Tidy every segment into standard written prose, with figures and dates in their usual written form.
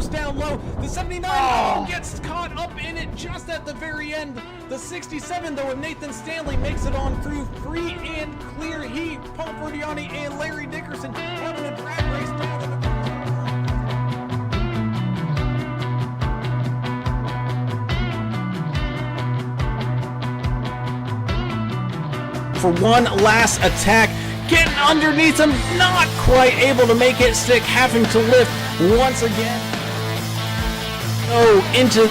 goes down low. The 79 gets caught up in it just at the very end. The 67, though, of Nathan Stanley makes it on through free and clear. He, Paul Ferdiani, and Larry Dickerson having a drag race down to the for one last attack, getting underneath him, not quite able to make it stick, having to lift once again. Oh, into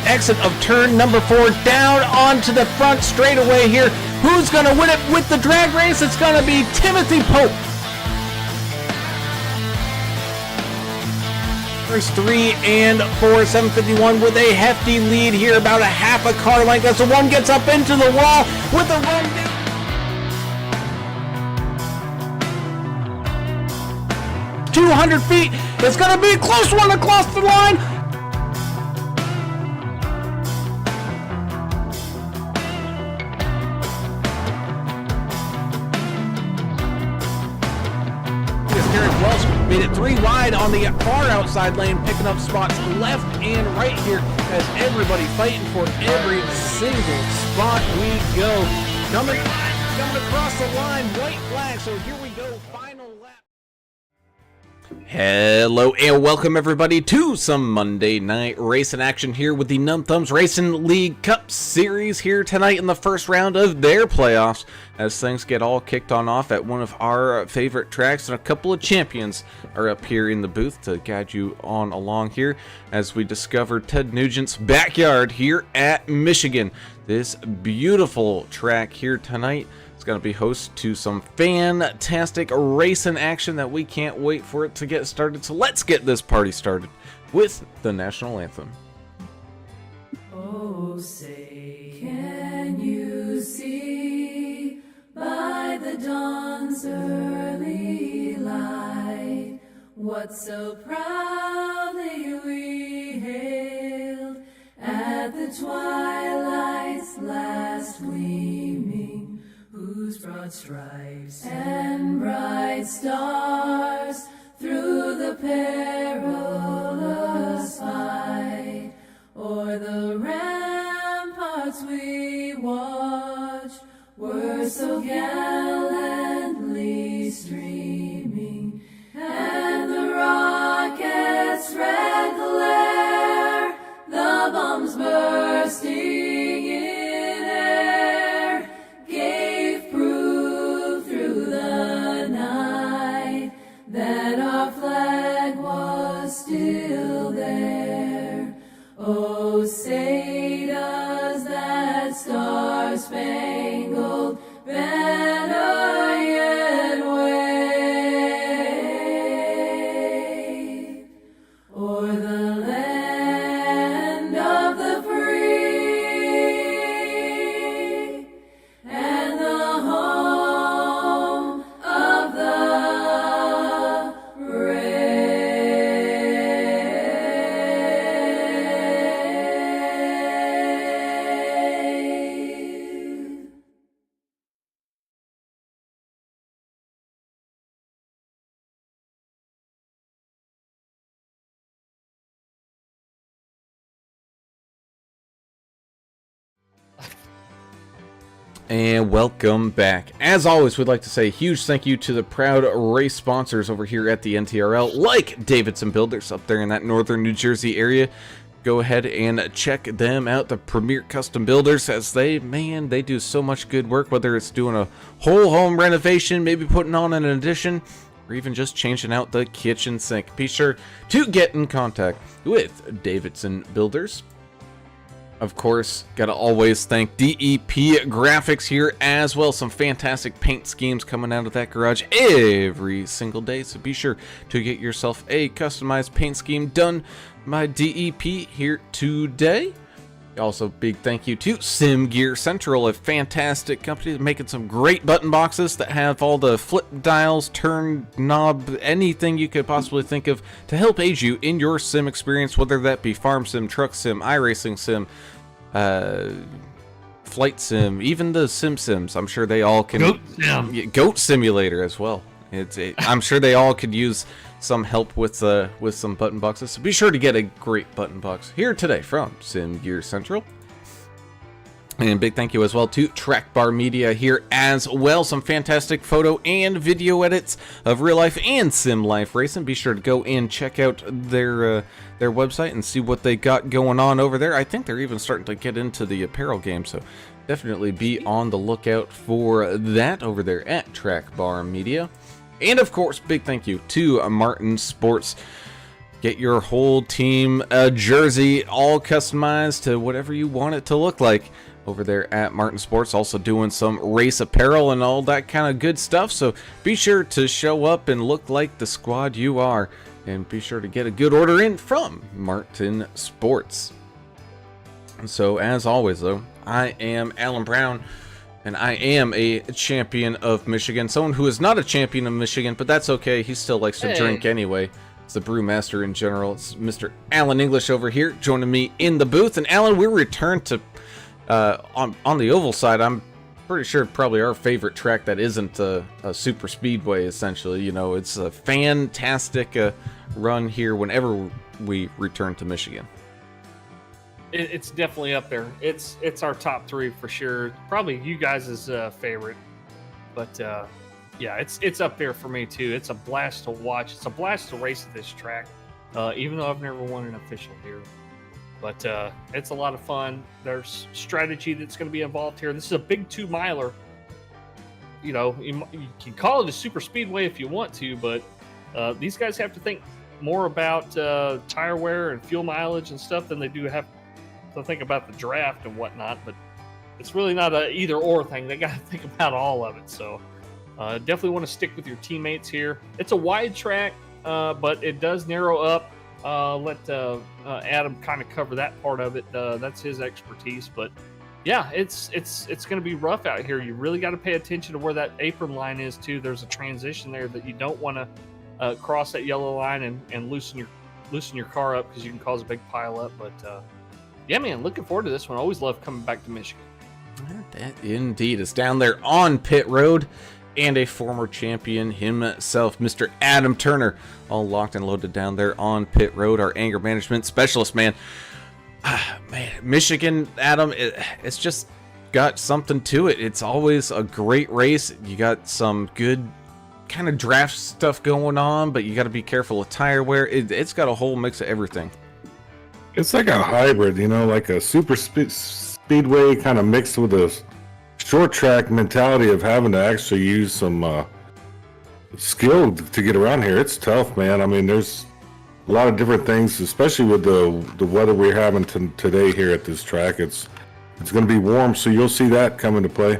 exit of turn number 4, down onto the front straightaway here. Who's going to win it with the drag race? It's going to be Timothy Pope. First 3 and 4, 751 with a hefty lead here, about a half a car length as the one gets up into the wall with a run down. 200 feet. It's going to be a close one across the line. Derek Welsh made it 3 wide on the far outside lane, picking up spots left and right here as everybody fighting for every single spot we go. Coming across the line, white flag. So here we go, final lap. Hello and welcome everybody to some Monday Night Racing action here with the Numb Thumbs Racing League Cup Series here tonight in the first round of their playoffs as things get all kicked on off at one of our favorite tracks, and a couple of champions are up here in the booth to guide you on along here as we discover Ted Nugent's backyard here at Michigan. This beautiful track here tonight. It's going to be host to some fantastic racing action that we can't wait for it to get started. So let's get this party started with the national anthem. Oh, say, can you see by the dawn's early light what so proudly we hailed at the twilight's last gleaming, whose broad stripes and bright stars through the perilous fight o'er the ramparts we watched were so gallantly streaming, and the rockets' red glare, the bombs bursting in air, gave proof through the night that our flag was still there. Oh, say does that star-spangled banner yet wave o'er the land of the free and the home of the brave. And welcome back. As always, we'd like to say a huge thank you to the proud race sponsors over here at the NTRL, like Davidson Builders up there in that northern New Jersey area. Go ahead and check them out, the premier custom builders, as they do so much good work, whether it's doing a whole home renovation, maybe putting on an addition, or even just changing out the kitchen sink. Be sure to get in contact with Davidson Builders. Of course, gotta always thank DEP Graphics here as well. Some fantastic paint schemes coming out of that garage every single day. So be sure to get yourself a customized paint scheme done by DEP here today. Also, big thank you to Sim Gear Central, a fantastic company making some great button boxes that have all the flip dials, turn knob, anything you could possibly think of to help aid you in your sim experience, whether that be farm sim, truck sim, iRacing sim, flight sim, even the sims. I'm sure they all can. Goat Goat Simulator as well. I'm sure they all could use some help with some button boxes. So be sure to get a great button box here today from Sim Gear Central. And big thank you as well to Track Bar Media here as well. Some fantastic photo and video edits of real life and sim life racing. Be sure to go and check out their website and see what they got going on over there. I think they're even starting to get into the apparel game, so definitely be on the lookout for that over there at Track Bar Media. And of course, big thank you to Martin Sports. Get your whole team a jersey all customized to whatever you want it to look like over there at Martin Sports. Also doing some race apparel and all that kind of good stuff. So be sure to show up and look like the squad you are. And be sure to get a good order in from Martin Sports. So as always though, I am Alan Brown. And I am a champion of Michigan. Someone who is not a champion of Michigan, but that's okay. He still likes to drink anyway. It's the brewmaster in general. It's Mr. Alan English over here joining me in the booth. And Alan, we returned to on the oval side. I'm pretty sure probably our favorite track that isn't a super speedway. Essentially, you know, it's a fantastic run here whenever we return to Michigan. It's definitely up there. It's our top three for sure. Probably you guys' favorite, but yeah, it's up there for me too. It's a blast to watch. It's a blast to race at this track, even though I've never won an official here. But it's a lot of fun. There's strategy that's going to be involved here. This is a big 2-miler. You know, you can call it a super speedway if you want to, but these guys have to think more about tire wear and fuel mileage and stuff than they do have to think about the draft and whatnot. But it's really not a either or thing. They got to think about all of it. So definitely want to stick with your teammates here. It's a wide track, but it does narrow up. Let Adam kind of cover that part of it. That's his expertise. But yeah, it's going to be rough out here. You really got to pay attention to where that apron line is too. There's a transition there that you don't want to cross that yellow line and loosen your car up, because you can cause a big pile up. But yeah, man, looking forward to this one. Always love coming back to Michigan. That indeed is down there on pit road. And a former champion himself, Mr. Adam Turner, all locked and loaded down there on pit road, our anger management specialist, man. Man, Michigan, Adam, it's just got something to it. It's always a great race. You got some good kind of draft stuff going on, but you got to be careful with tire wear. It's got a whole mix of everything. It's like a hybrid, you know, like a super speedway kind of mixed with a short track mentality of having to actually use some skill to get around here. It's tough, man. I mean, there's a lot of different things, especially with the weather we're having today here at this track. It's going to be warm, so you'll see that come into play.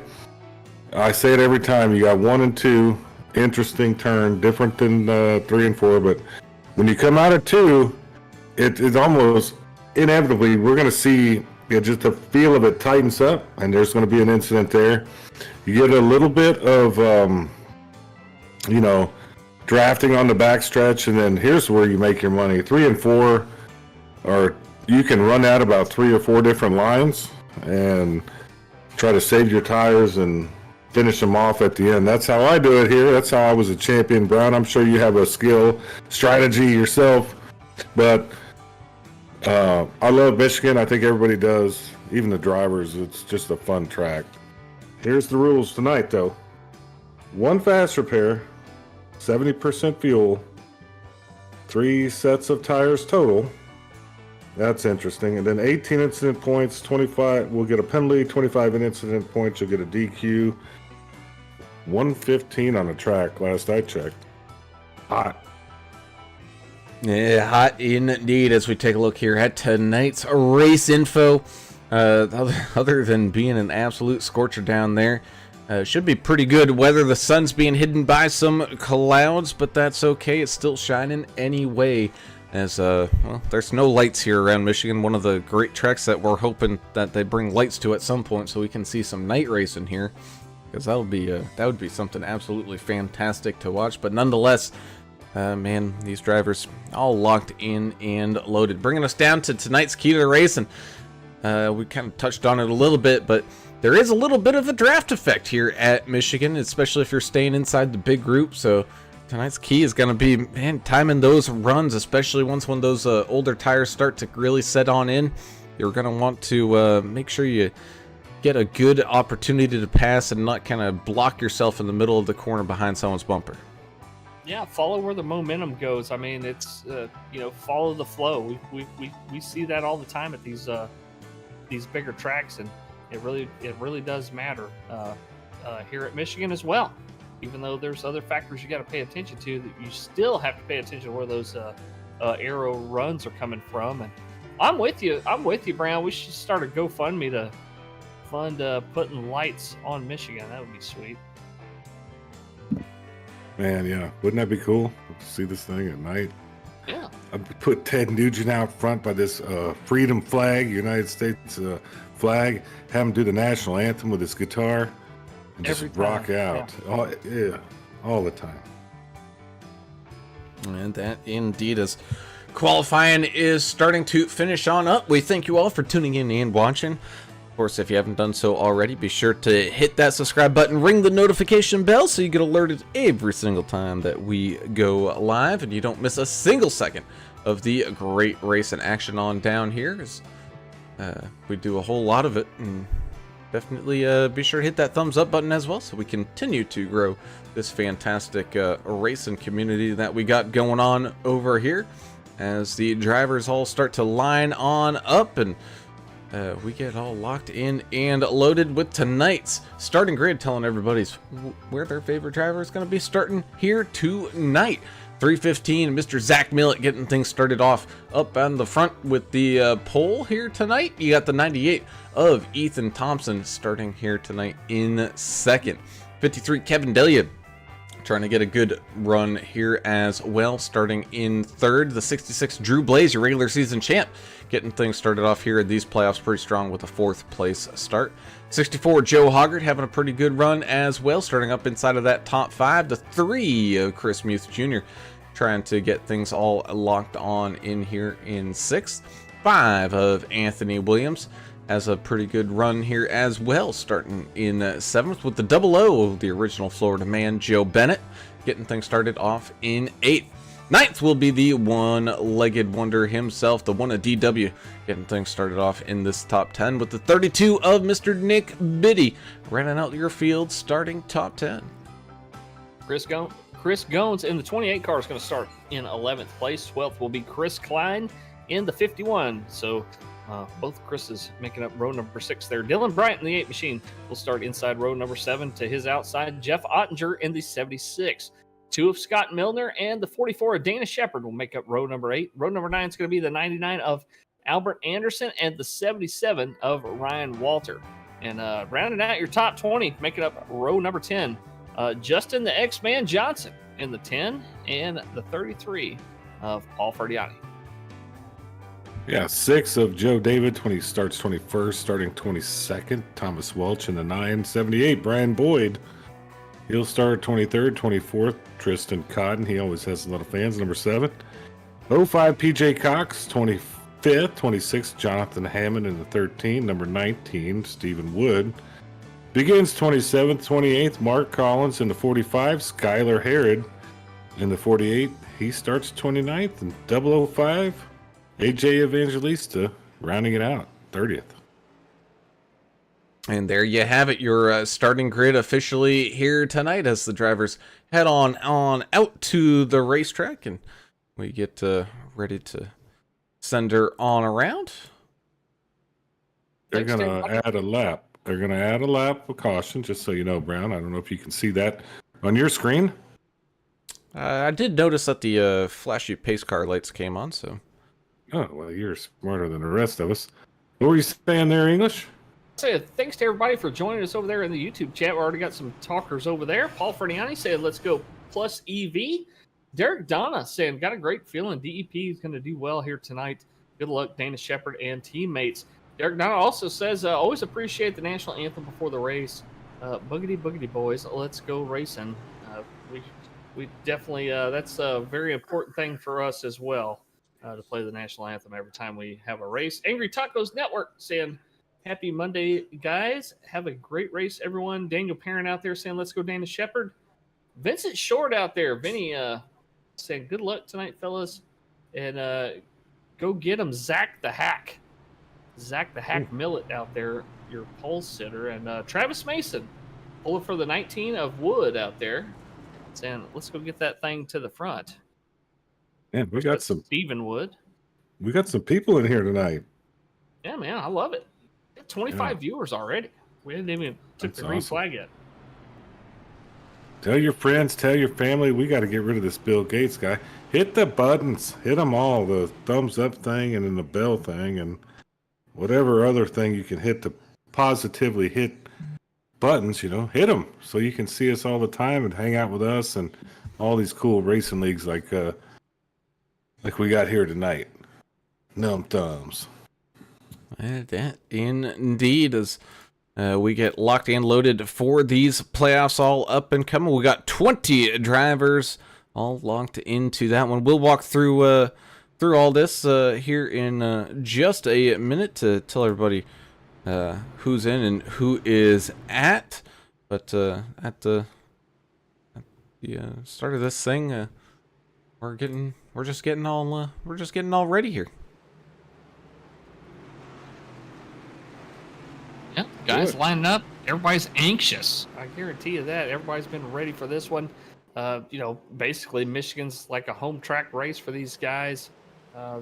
I say it every time. You got 1 and 2, interesting turn, different than 3 and 4, but when you come out of 2, it's almost inevitably we're going to see just the feel of it tightens up, and there's going to be an incident there. You get a little bit of, you know, drafting on the backstretch, and then here's where you make your money. 3 and 4, or you can run out about 3 or 4 different lines and try to save your tires and finish them off at the end. That's how I do it here. That's how I was a champion, Brown. I'm sure you have a skill, strategy yourself, but I love Michigan. I think everybody does, even the drivers. It's just a fun track. Here's the rules tonight, though. 1 fast repair, 70% fuel, 3 sets of tires total. That's interesting. And then 18 incident points, 25 will get a penalty, 25 incident points, you'll get a DQ. 115 on the track, last I checked. Hot. Yeah, hot indeed. As we take a look here at tonight's race info, other than being an absolute scorcher down there, should be pretty good weather. The sun's being hidden by some clouds, but that's okay. It's still shining anyway. As well, there's no lights here around Michigan. One of the great tracks that we're hoping that they bring lights to at some point, so we can see some night racing here, because that would be something absolutely fantastic to watch. But nonetheless, man, these drivers all locked in and loaded. Bringing us down to tonight's key to the race, and we kind of touched on it a little bit, but there is a little bit of a draft effect here at Michigan, especially if you're staying inside the big group. So tonight's key is going to be, man, timing those runs, especially once when those older tires start to really set on in. You're going to want to make sure you get a good opportunity to pass and not kind of block yourself in the middle of the corner behind someone's bumper. Yeah, follow where the momentum goes. I mean, it's follow the flow. We see that all the time at these bigger tracks, and it really does matter here at Michigan as well. Even though there's other factors you got to pay attention to, that you still have to pay attention to where those aero runs are coming from. And I'm with you, Brown. We should start a GoFundMe to fund putting lights on Michigan. That would be sweet. Man, yeah. Wouldn't that be cool to see this thing at night? Yeah. I'd put Ted Nugent out front by this freedom flag, United States flag, have him do the national anthem with his guitar, and just rock out. Yeah. All the time. And that indeed is qualifying is starting to finish on up. We thank you all for tuning in and watching. Of course, if you haven't done so already, be sure to hit that subscribe button, ring the notification bell so you get alerted every single time that we go live and you don't miss a single second of the great race and action on down here. We do a whole lot of it, and definitely be sure to hit that thumbs up button as well so we continue to grow this fantastic racing community that we got going on over here as the drivers all start to line on up and we get all locked in and loaded with tonight's starting grid, telling everybody where their favorite driver is going to be starting here tonight. 315, Mr. Zach Millett getting things started off up on the front with the pole here tonight. You got the 98 of Ethan Thompson starting here tonight in second. 53, Kevin Delia trying to get a good run here as well, starting in third. The 66, Drew Blaze, your regular season champ, getting things started off here in these playoffs pretty strong with a 4th place start. 64, Joe Hoggart having a pretty good run as well, starting up inside of that top 5. The 3 of Chris Muth Jr. trying to get things all locked on in here in 6th. 5 of Anthony Williams has a pretty good run here as well, starting in 7th with the 00, the original Florida man, Joe Bennett, getting things started off in 8th. 9th will be the one-legged wonder himself, the one of DW, getting things started off in this top 10 with the 32 of Mr. Nick Biddy, running out your field, starting top 10. Chris Goins in the 28 car is going to start in 11th place. 12th will be Chris Klein in the 51. So both Chris's making up row number 6 there. Dylan Bryant in the 8 machine will start inside row number 7 to his outside. Jeff Ottinger in the 76. 2 of Scott Milner and the 44 of Dana Shepard will make up row number 8. Row number 9 is going to be the 99 of Albert Anderson and the 77 of Ryan Walter. And rounding out your top 20, making up row number 10, Justin the X-Man Johnson in the 10 and the 33 of Paul Ferdiani. Yeah, 6 of Joe David when he starts 21st, starting 22nd. Thomas Welch in the 9. 78, Brian Boyd. He'll start 23rd, 24th. Tristan Cotton, he always has a lot of fans, number 7. 05, PJ Cox, 25th. 26th, Jonathan Hammond in the 13. Number 19, Stephen Wood. Begins 27th, 28th, Mark Collins in the 45. Skylar Herod in the 48. He starts 29th. And 005, AJ Evangelista rounding it out, 30th. And there you have it, your starting grid officially here tonight as the drivers head on out to the racetrack and we get ready to send her on around. They're going to add a lap. They're going to add a lap of caution, just so you know, Brown. I don't know if you can see that on your screen. I did notice that the flashy pace car lights came on, so. Oh, well, you're smarter than the rest of us. What were you saying there, English? Say thanks to everybody for joining us over there in the YouTube chat. We already got some talkers over there. Paul Ferniani said, let's go plus EV. Derek Donna saying, got a great feeling. DEP is going to do well here tonight. Good luck, Dana Shepard and teammates. Derek Donna also says, always appreciate the national anthem before the race. Boogity, boogity, boys. Let's go racing. We definitely, that's a very important thing for us as well, to play the national anthem every time we have a race. Angry Tacos Network saying, happy Monday, guys. Have a great race, everyone. Daniel Perrin out there saying, let's go Dana Shepard. Vincent Short out there. Vinny saying good luck tonight, fellas. And go get him, Zach the Hack. Zach the Hack Millet out there, your pole sitter. And Travis Mason, pulling for the 19 of Wood out there. Saying, let's go get that thing to the front. Man, we got some Stephen Wood. We got some people in here tonight. Yeah, man, I love it. 25 viewers already. We didn't even took the green flag yet. Tell your friends, tell your family, we got to get rid of this Bill Gates guy. Hit the buttons, hit them all, the thumbs up thing and then the bell thing and whatever other thing you can hit to positively hit buttons, hit them so you can see us all the time and hang out with us and all these cool racing leagues like we got here tonight. Numb thumbs. That indeed as we get locked and loaded for these playoffs all up and coming. We got 20 drivers all locked into that one. We'll walk through all this here in just a minute to tell everybody who's in and who is at. But at the start of this thing, we're just getting all ready here. Yeah, guys lining up. Everybody's anxious. I guarantee you that. Everybody's been ready for this one. Basically, Michigan's like a home track race for these guys.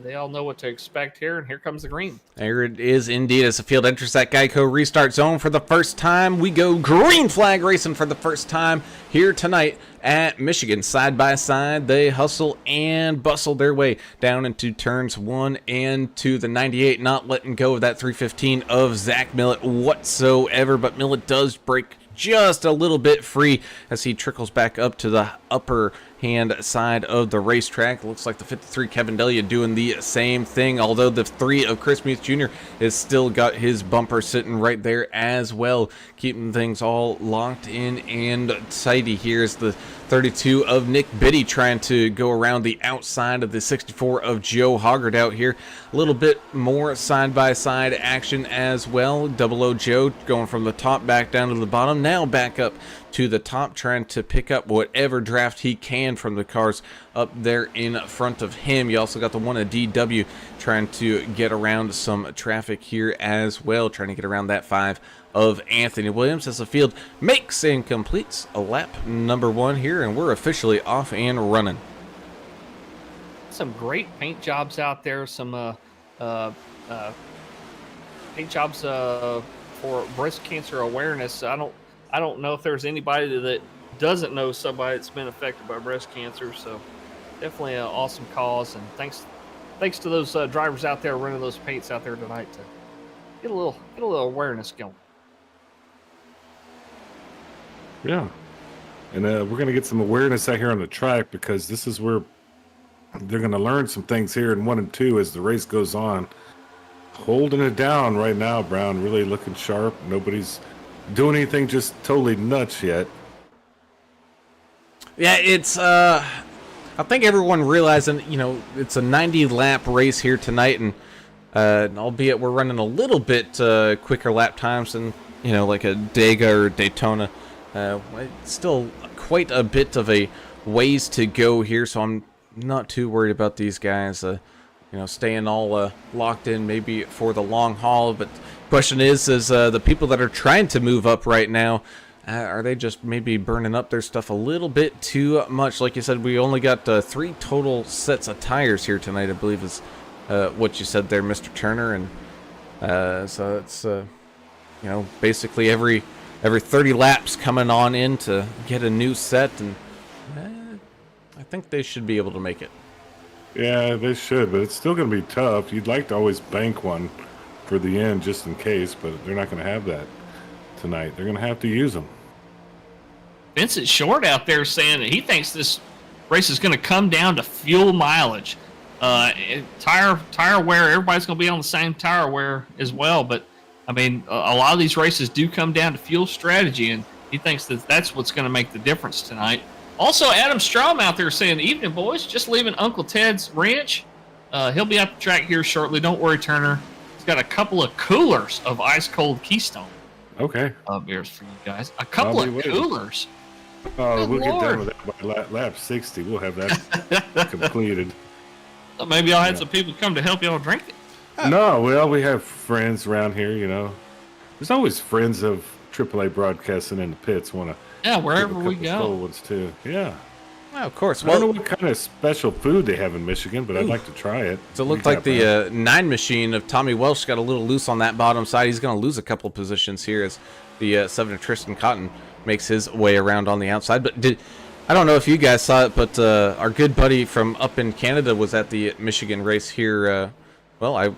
They all know what to expect here, and here comes the green. There it is indeed as the field enters that Geico restart zone for the first time. We go green flag racing for the first time here tonight at Michigan. Side by side, they hustle and bustle their way down into turns 1 and 2. The 98 not letting go of that 315 of Zach Millet whatsoever, but Millet does break just a little bit free as he trickles back up to the upper hand side of the racetrack. Looks like the 53 Kevin Delia doing the same thing, although the 3 of Chris Muth Jr. has still got his bumper sitting right there as well, keeping things all locked in and tidy. Here's the 32 of Nick Biddy trying to go around the outside of the 64 of Joe Hoggard out here. A little bit more side-by-side action as well. 00 Joe going from the top back down to the bottom, now back up to the top, trying to pick up whatever draft he can from the cars up there in front of him. You also got the 1 of DW trying to get around some traffic here as well, trying to get around that 5 of Anthony Williams as the field makes and completes a lap number 1 here, and we're officially off and running. Some great paint jobs out there. Some paint jobs for breast cancer awareness. I don't know if there's anybody that doesn't know somebody that's been affected by breast cancer. So definitely an awesome cause, and thanks to those drivers out there running those paints out there tonight to get a little awareness going. Yeah, and we're going to get some awareness out here on the track because this is where they're going to learn some things here in 1 and 2 as the race goes on. Holding it down right now, Brown, really looking sharp. Nobody's doing anything just totally nuts yet. Yeah, it's I think everyone realizing, it's a 90 lap race here tonight, and albeit we're running a little bit quicker lap times than like a Dega or Daytona. It's still quite a bit of a ways to go here, so I'm not too worried about these guys staying all locked in maybe for the long haul. But the question is the people that are trying to move up right now, are they just maybe burning up their stuff a little bit too much? Like you said, we only got 3 total sets of tires here tonight, I believe is what you said there, Mr. Turner. And so it's basically every 30 laps coming on in to get a new set, and I think they should be able to make it. Yeah, they should, but it's still going to be tough. You'd like to always bank one for the end just in case, but they're not going to have that tonight. They're going to have to use them. Vincent Short out there saying that he thinks this race is going to come down to fuel mileage. Tire wear, everybody's going to be on the same tire wear as well, but I mean, a lot of these races do come down to fuel strategy, and he thinks that that's what's going to make the difference tonight. Also, Adam Strom out there saying, "Evening, boys. Just leaving Uncle Ted's ranch. He'll be at the track here shortly. Don't worry, Turner. He's got a couple of coolers of ice cold Keystone. Okay. Beers for you guys. A couple of coolers. Oh, Good we'll get Lord. done with that by lap 60. We'll have that completed. So maybe y'all had some people come to help y'all drink it. No, well, we have friends around here, you know. There's always friends of AAA broadcasting in the pits. Want to Yeah, wherever we go. ones too. Yeah. Well, of course. I don't know Well, what kind of special food they have in Michigan, but I'd like to try it. so it What looked do you like got, Brad? the 9 machine of Tommy Welsh got a little loose on that bottom side. He's going to lose a couple positions here as the 7 of Tristan Cotton makes his way around on the outside. But I don't know if you guys saw it, but our good buddy from up in Canada was at the Michigan race here. Well, I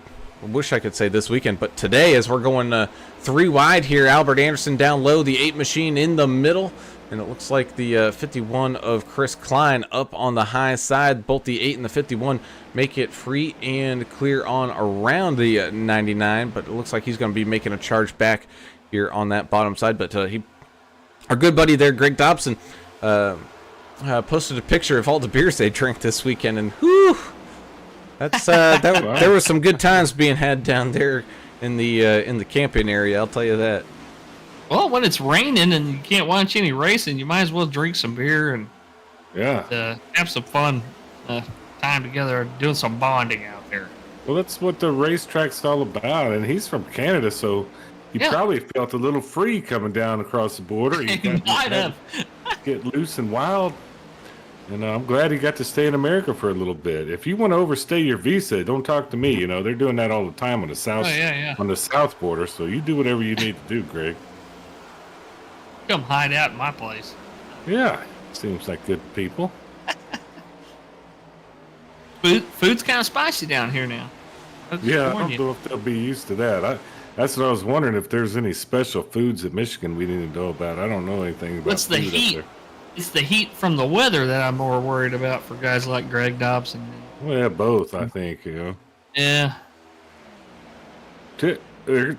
wish I could say this weekend, but today as we're going 3 wide here, Albert Anderson down low, the 8 machine in the middle. And it looks like the 51 of Chris Klein up on the high side. Both the 8 and the 51 make it free and clear on around the 99. But it looks like he's going to be making a charge back here on that bottom side. But our good buddy there, Greg Dobson, posted a picture of all the beers they drank this weekend. And whew, that's there were some good times being had down there in the camping area. I'll tell you that. Well, when it's raining and you can't watch any racing, you might as well drink some beer and Yeah. have some fun time together, doing some bonding out there. Well, that's what the racetrack's all about. And he's from Canada, so he Yeah. probably felt a little free coming down across the border. He You got might have. get loose and wild. And I'm glad he got to stay in America for a little bit. If you want to overstay your visa, don't talk to me. You know, they're doing that all the time on the south on the south border. So you do whatever you need to do, Greg. Come hide out in my place. Yeah, seems like good people. Food's kind of spicy down here now. Yeah, I don't know if they'll be used to that. That's what I was wondering, if there's any special foods in Michigan we need to know about. I don't know anything about What's the food up heat? there. It's the heat from the weather that I'm more worried about for guys like Greg Dobson. Well, yeah, both, I think, you know. Yeah. They're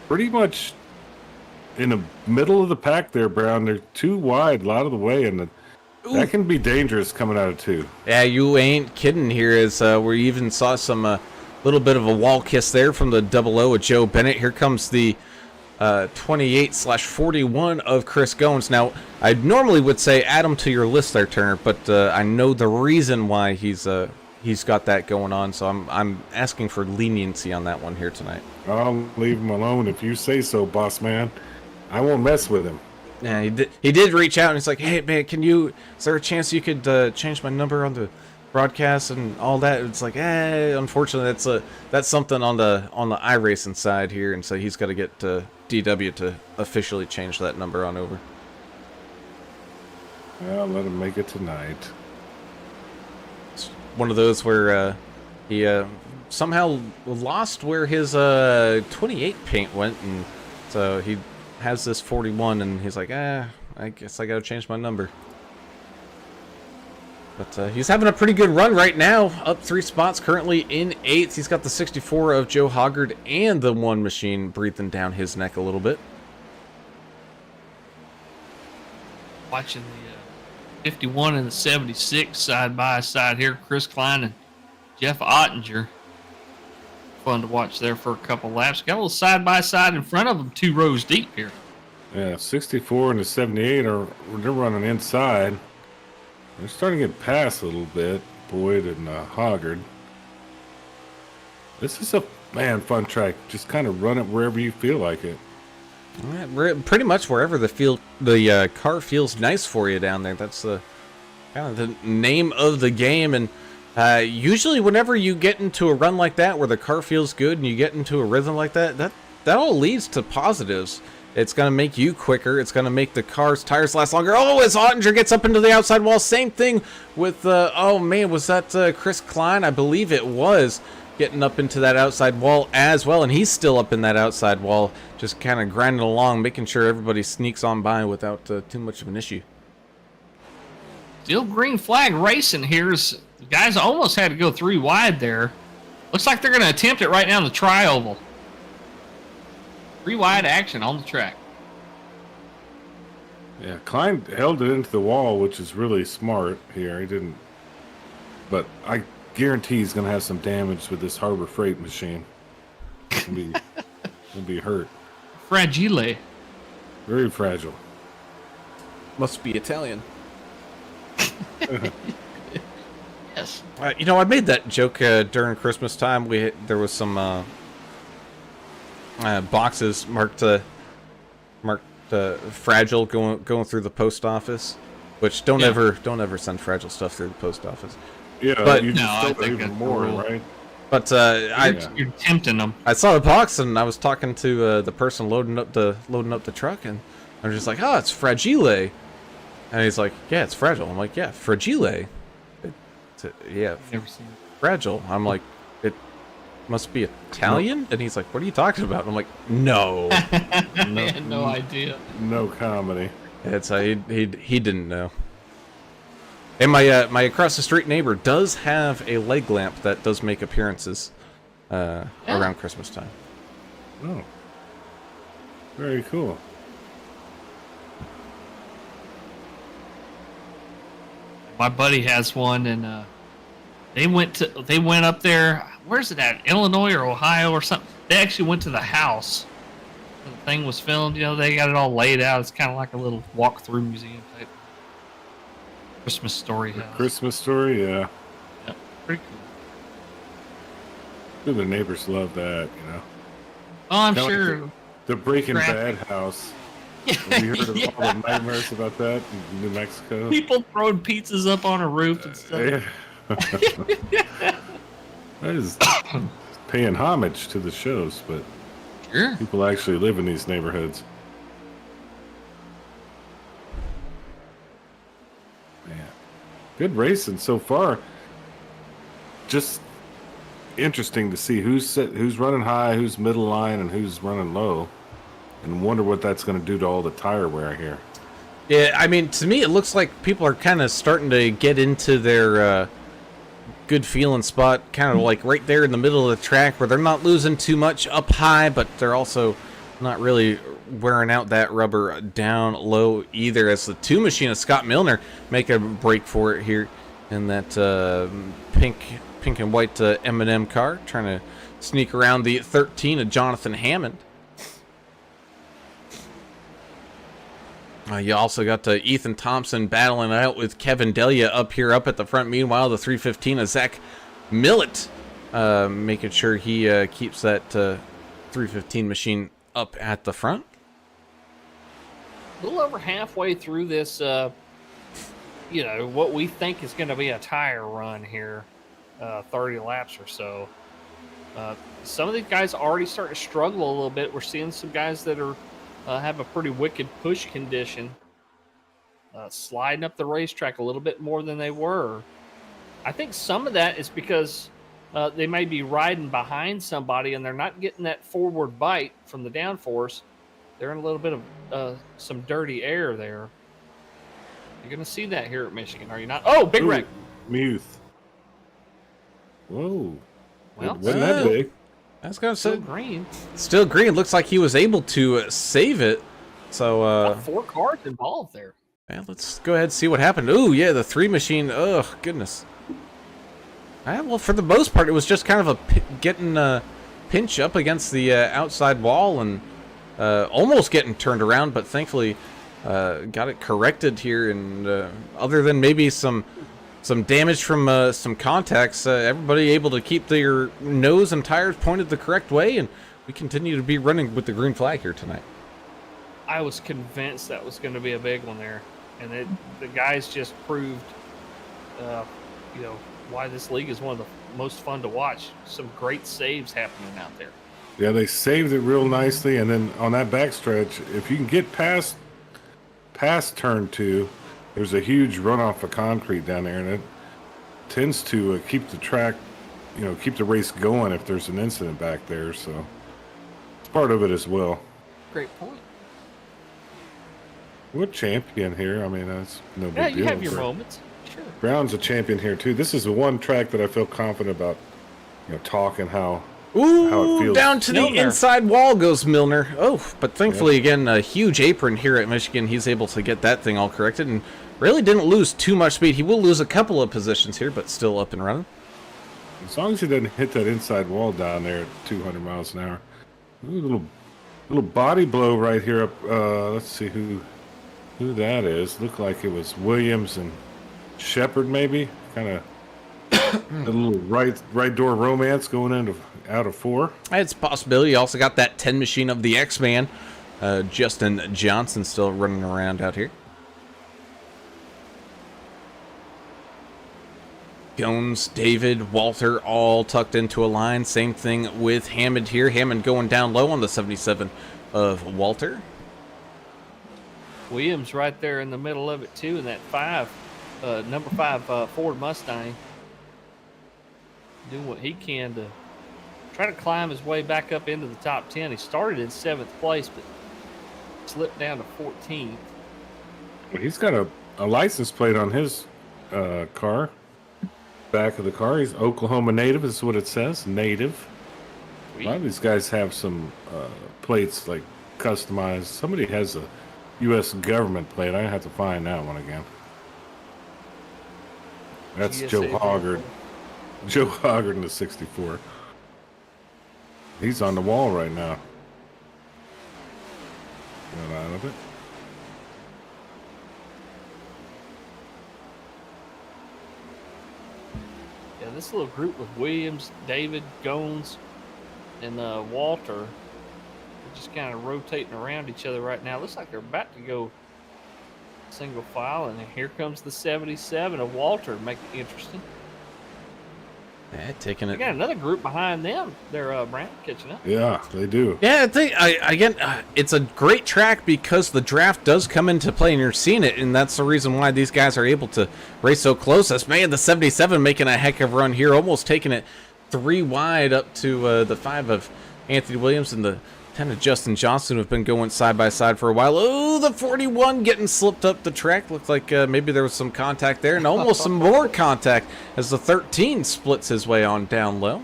pretty much in the middle of the pack there, Brown. They're too wide a lot of the way, and that can be dangerous coming out of 2. Yeah, you ain't kidding here, as we even saw some little bit of a wall kiss there from the 00 of Joe Bennett. Here comes the 28/41 of Chris Goins. Now, I normally would say add him to your list there, Turner, but I know the reason why he's got that going on, so I'm asking for leniency on that one here tonight. I'll leave him alone if you say so, boss man. I won't mess with him. Yeah, he did reach out and he's like, "Hey man, is there a chance you could change my number on the broadcast and all that?" It's like, unfortunately that's something on the iRacing side here, and so he's got to get DW to officially change that number on over. I'll let him make it tonight. It's one of those where he somehow lost where his 28 paint went, and so he has this 41, and he's like, I guess I gotta change my number. But he's having a pretty good run right now, up 3 spots, currently in 8th. He's got the 64 of Joe Hoggard and the 1 machine breathing down his neck a little bit. Watching the 51 and the 76 side by side here. Chris Klein and Jeff Ottinger. Fun to watch there for a couple laps. Got a little side by side in front of them, 2 rows deep here. Yeah, 64 and the 78 they're running inside. They're starting to get past a little bit, Boyd and Hoggard. This is a fun track. Just kind of run it wherever you feel like it. Pretty much wherever the car feels nice for you down there. That's the kind of the name of the game. And usually whenever you get into a run like that where the car feels good and you get into a rhythm like that all leads to positives. It's going to make you quicker. It's going to make the car's tires last longer. Oh, as Ottinger gets up into the outside wall. Same thing with, was that Chris Klein? I believe it was, getting up into that outside wall as well. And he's still up in that outside wall, just kind of grinding along, making sure everybody sneaks on by without too much of an issue. Still green flag racing here. The guys almost had to go 3 wide there. Looks like they're going to attempt it right now in the tri-oval. 3 wide action on the track. Yeah, Klein held it into the wall, which is really smart here. He didn't, but I guarantee he's going to have some damage with this Harbor Freight machine. He'll be hurt. Fragile. Very fragile. Must be Italian. Yes. You know, I made that joke during Christmas time. There was some boxes marked fragile going through the post office, which don't ever send fragile stuff through the post office. Yeah, But- you just No, I stole it think even that's more, cool. right? But You're tempting them. I saw the box and I was talking to the person loading up the truck, and I'm just like, oh, it's fragile, and he's like, yeah, it's fragile. I'm like, yeah, fragile. Yeah, Never seen it. fragile. I'm like, it must be Italian, and he's like, what are you talking about? I'm like, no. I had no idea. No comedy. It's he didn't know. And my across the street neighbor does have a leg lamp that does make appearances around Christmas time. Oh, very cool. My buddy has one, and they went up there. Where's it at? Illinois or Ohio or something? They actually went to the house. The thing was filmed. You know, they got it all laid out. It's kind of like a little walk-through museum type Christmas story house. Christmas story, yeah. Yeah, pretty cool. The neighbors love that, you know. Oh, I'm Kinda like sure. The Breaking Graphic. Bad house. Have you heard of all the nightmares about that in New Mexico? People throwing pizzas up on a roof and stuff. Yeah. That is paying homage to the shows, but Sure. people actually live in these neighborhoods. Man, good racing so far. Just interesting to see who's running high, who's middle line, and who's running low, and wonder what that's going to do to all the tire wear here. Yeah, I mean, to me, it looks like people are kind of starting to get into their good feeling spot, kind of like right there in the middle of the track, where they're not losing too much up high, but they're also not really wearing out that rubber down low either, as the two machine of Scott Milner make a break for it here in that pink and white M&M car, trying to sneak around the 13 of Jonathan Hammond. You also got Ethan Thompson battling it out with Kevin Delia up at the front. Meanwhile, the 315 of Zach Millett making sure he keeps that 315 machine up at the front. A little over halfway through this, what we think is going to be a tire run here, 30 laps or so. Some of these guys already starting to struggle a little bit. We're seeing some guys that are have a pretty wicked push condition, sliding up the racetrack a little bit more than they were. I think some of that is because they may be riding behind somebody and they're not getting that forward bite from the downforce. They're in a little bit of some dirty air there. You're going to see that here at Michigan, are you not? Oh, big wreck. Muth. Whoa. Well, Wasn't that big? I was gonna still say, green. still green. Looks like he was able to save it. So, About 4 cars involved there. yeah, let's go ahead and see what happened. Ooh, yeah, the 3 machine. Ugh, goodness. Well, for the most part, it was just kind of getting pinch up against the outside wall and almost getting turned around, but thankfully got it corrected here. And other than maybe some damage from some contacts, everybody able to keep their nose and tires pointed the correct way, and we continue to be running with the green flag here tonight. I was convinced that was going to be a big one there, and the guys just proved, why this league is one of the most fun to watch. Some great saves happening out there. Yeah, they saved it real nicely, and then on that backstretch, if you can get past turn 2, there's a huge runoff of concrete down there, and it tends to keep the track, keep the race going if there's an incident back there. So it's part of it as well. Great point. We're champion here. I mean, that's no big Yeah, deal. you have your For- moments. Sure. Brown's a champion here too. This is the one track that I feel confident about, talking how Ooh, it feels. down to the Milner. inside wall goes Milner. Oh, but thankfully, again, a huge apron here at Michigan. He's able to get that thing all corrected and really didn't lose too much speed. He will lose a couple of positions here, but still up and running. As long as he doesn't hit that inside wall down there at 200 miles an hour. Ooh, little body blow right here up. Let's see who who that is. Looked like it was Williams and Shepard, maybe. Kind of a little right door romance going into out of 4. It's a possibility. You also got that 10 machine of the X-Man, Justin Johnson, still running around out here. Jones, David, Walter, all tucked into a line. Same thing with Hammond here. Hammond going down low on the 77 of Walter. Williams right there in the middle of it too, in that number 5 Ford Mustang, doing what he can to try to climb his way back up into the top 10. He started in 7th place, but slipped down to 14th. He's got a license plate on his car. Back of the car. He's Oklahoma native, is what it says. Native. Sweet. A lot of these guys have some plates like customized. Somebody has a U.S. government plate. I have to find that one again. That's GSA Joe Hoggard. Joe Hoggard in the 64. He's on the wall right now. Got out of it. Yeah, this little group with Williams, David, Gones, and Walter, they're just kind of rotating around each other right now. Looks like they're about to go single file, and here comes the 77 of Walter, make it interesting. Yeah, taking They it. got another group behind them. They're Brand catching up. Yeah, they do. Yeah, again, it's a great track because the draft does come into play, and you're seeing it, and that's the reason why these guys are able to race so close. That's man, the 77 making a heck of a run here, almost taking it 3 wide up to the 5 of Anthony Williams and the 10 of Justin Johnson, who have been going side by side for a while. Oh, the 41 getting slipped up the track. Looked like maybe there was some contact there, and almost some more contact as the 13 splits his way on down low.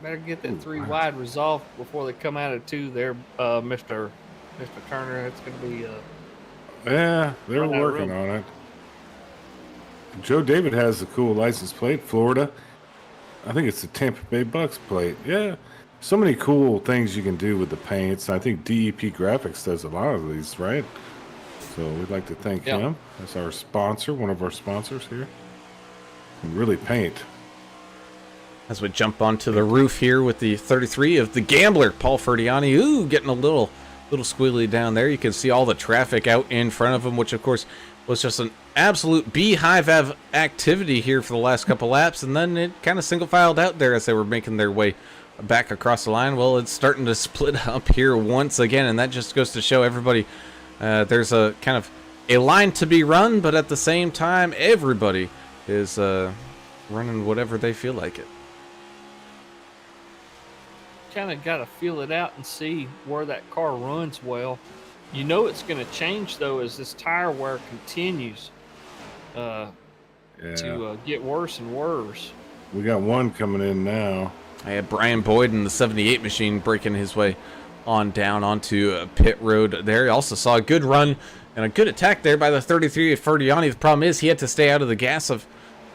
Better get that 3 wide resolved before they come out of 2 there, Mr. Turner. It's going to be... Yeah, they're Run out of working room. on it. Joe David has a cool license plate, Florida. I think it's the Tampa Bay Bucks plate. Yeah, so many cool things you can do with the paints. I think DEP Graphics does a lot of these, right? So we'd like to thank him as our sponsor, one of our sponsors here. And really paint. As we jump onto the roof here with the 33 of the Gambler, Paul Ferdiani. Ooh, getting a little squiggly down there. You can see all the traffic out in front of him, which of course was just an absolute beehive of activity here for the last couple laps, and then it kind of single filed out there as they were making their way back across the line. Well, it's starting to split up here once again, and that just goes to show everybody there's a kind of a line to be run, but at the same time, everybody is running whatever they feel like it. Kind of got to feel it out and see where that car runs well. You know it's going to change, though, as this tire wear continues to get worse and worse. We got one coming in now. I had Brian Boyd in the 78 machine breaking his way on down onto pit road there. He also saw a good run and a good attack there by the 33 of Ferdiani. The problem is he had to stay out of the gas of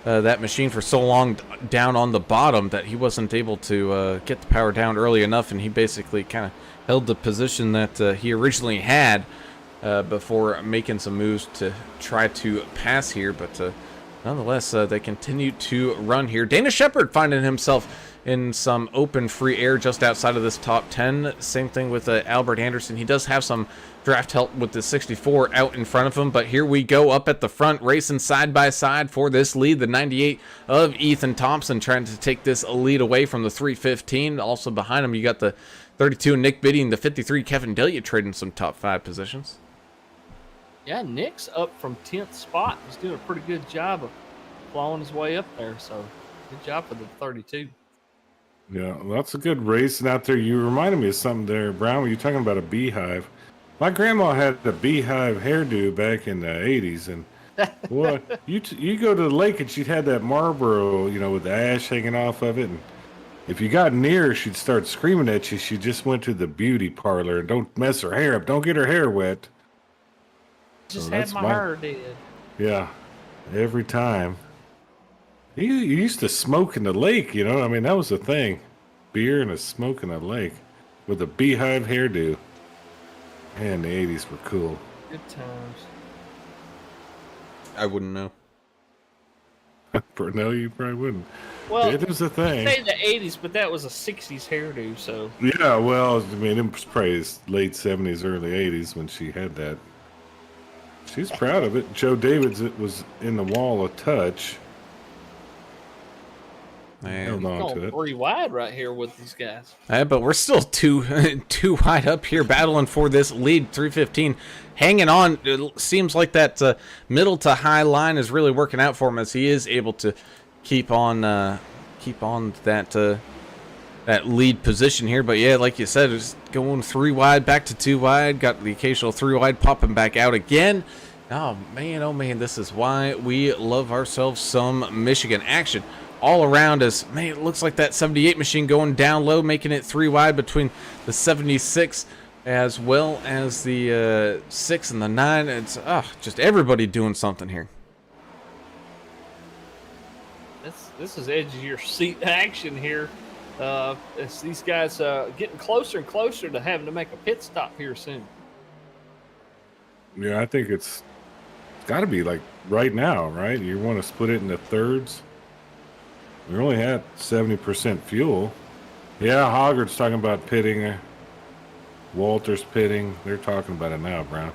that machine for so long down on the bottom that he wasn't able to get the power down early enough, and he basically kind of held the position that he originally had before making some moves to try to pass here. But nonetheless, they continue to run here. Dana Shepard finding himself in some open free air just outside of this top 10. Same thing with Albert Anderson. He does have some draft help with the 64 out in front of him, but here we go up at the front, racing side by side for this lead. The 98 of Ethan Thompson trying to take this lead away from the 315. Also behind him, you got the 32 Nick Biddy and the 53 Kevin Delia trading some top 5 positions. Yeah, Nick's up from 10th spot. He's doing a pretty good job of clawing his way up there, so good job for the 32. Yeah, lots of good racing out there. You reminded me of something there, Brown, when you were talking about a beehive. My grandma had a beehive hairdo back in the 80s, and boy, you go to the lake and she'd had that Marlboro, with the ash hanging off of it, and if you got near her, she'd start screaming at you. She just went to the beauty parlor. Don't mess her hair up. Don't get her hair wet. Just So had that's my hair did. Yeah, every time. You used to smoke in the lake, I mean, that was the thing. Beer and a smoke in the lake with a beehive hairdo. Man, the 80s were cool. Good times. I wouldn't know. No, you probably wouldn't. Well, It was a you thing. say the 80s, but that was a 60s hairdo, so. Yeah, well, I mean, it was probably late 70s, early 80s when she had that. She's proud of it. Joe Davids, it was in the wall a touch. Man. Held on Going to it. 3 wide right here with these guys. But we're still too wide up here, battling for this lead. 315, hanging on. It seems like that middle to high line is really working out for him as he is able to keep on that lead position here. But yeah, like you said, it's going 3 wide, back to 2 wide. Got the occasional 3 wide popping back out again. Oh man, this is why we love ourselves some Michigan action. All around us, man, it looks like that 78 machine going down low, making it 3 wide between the 76 as well as the 6 and the 9. It's just everybody doing something here. This is edge of your seat action here. It's these guys getting closer and closer to having to make a pit stop here soon. Yeah, I think it's got to be like right now, right? You want to split it into thirds. We only had 70% fuel. Yeah, Hoggard's talking about pitting. Walter's pitting. They're talking about it now, Brown.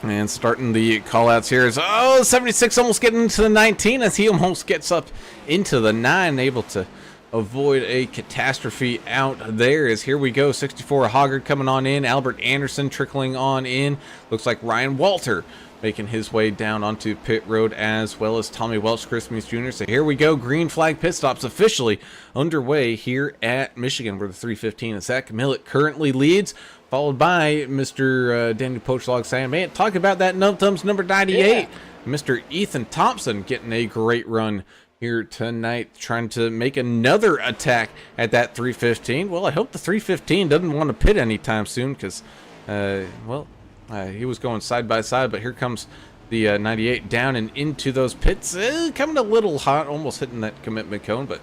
And starting the call-outs here is, 76 almost getting into the 19 as he almost gets up into the 9, able to avoid a catastrophe out there. As here we go, 64 Hoggard coming on in, Albert Anderson trickling on in. Looks like Ryan Walter making his way down onto pit road, as well as Tommy Welch, Christmas Jr. So here we go, green flag pit stops officially underway here at Michigan, where the 315 Zach Millett currently leads, followed by Mr. Daniel Pochlog saying, man, talk about that Num Thumbs number 98. Yeah. Mr. Ethan Thompson getting a great run here tonight, trying to make another attack at that 315. Well, I hope the 315 doesn't want to pit anytime soon, because, he was going side by side, but here comes the 98 down and into those pits, coming a little hot, almost hitting that commitment cone, but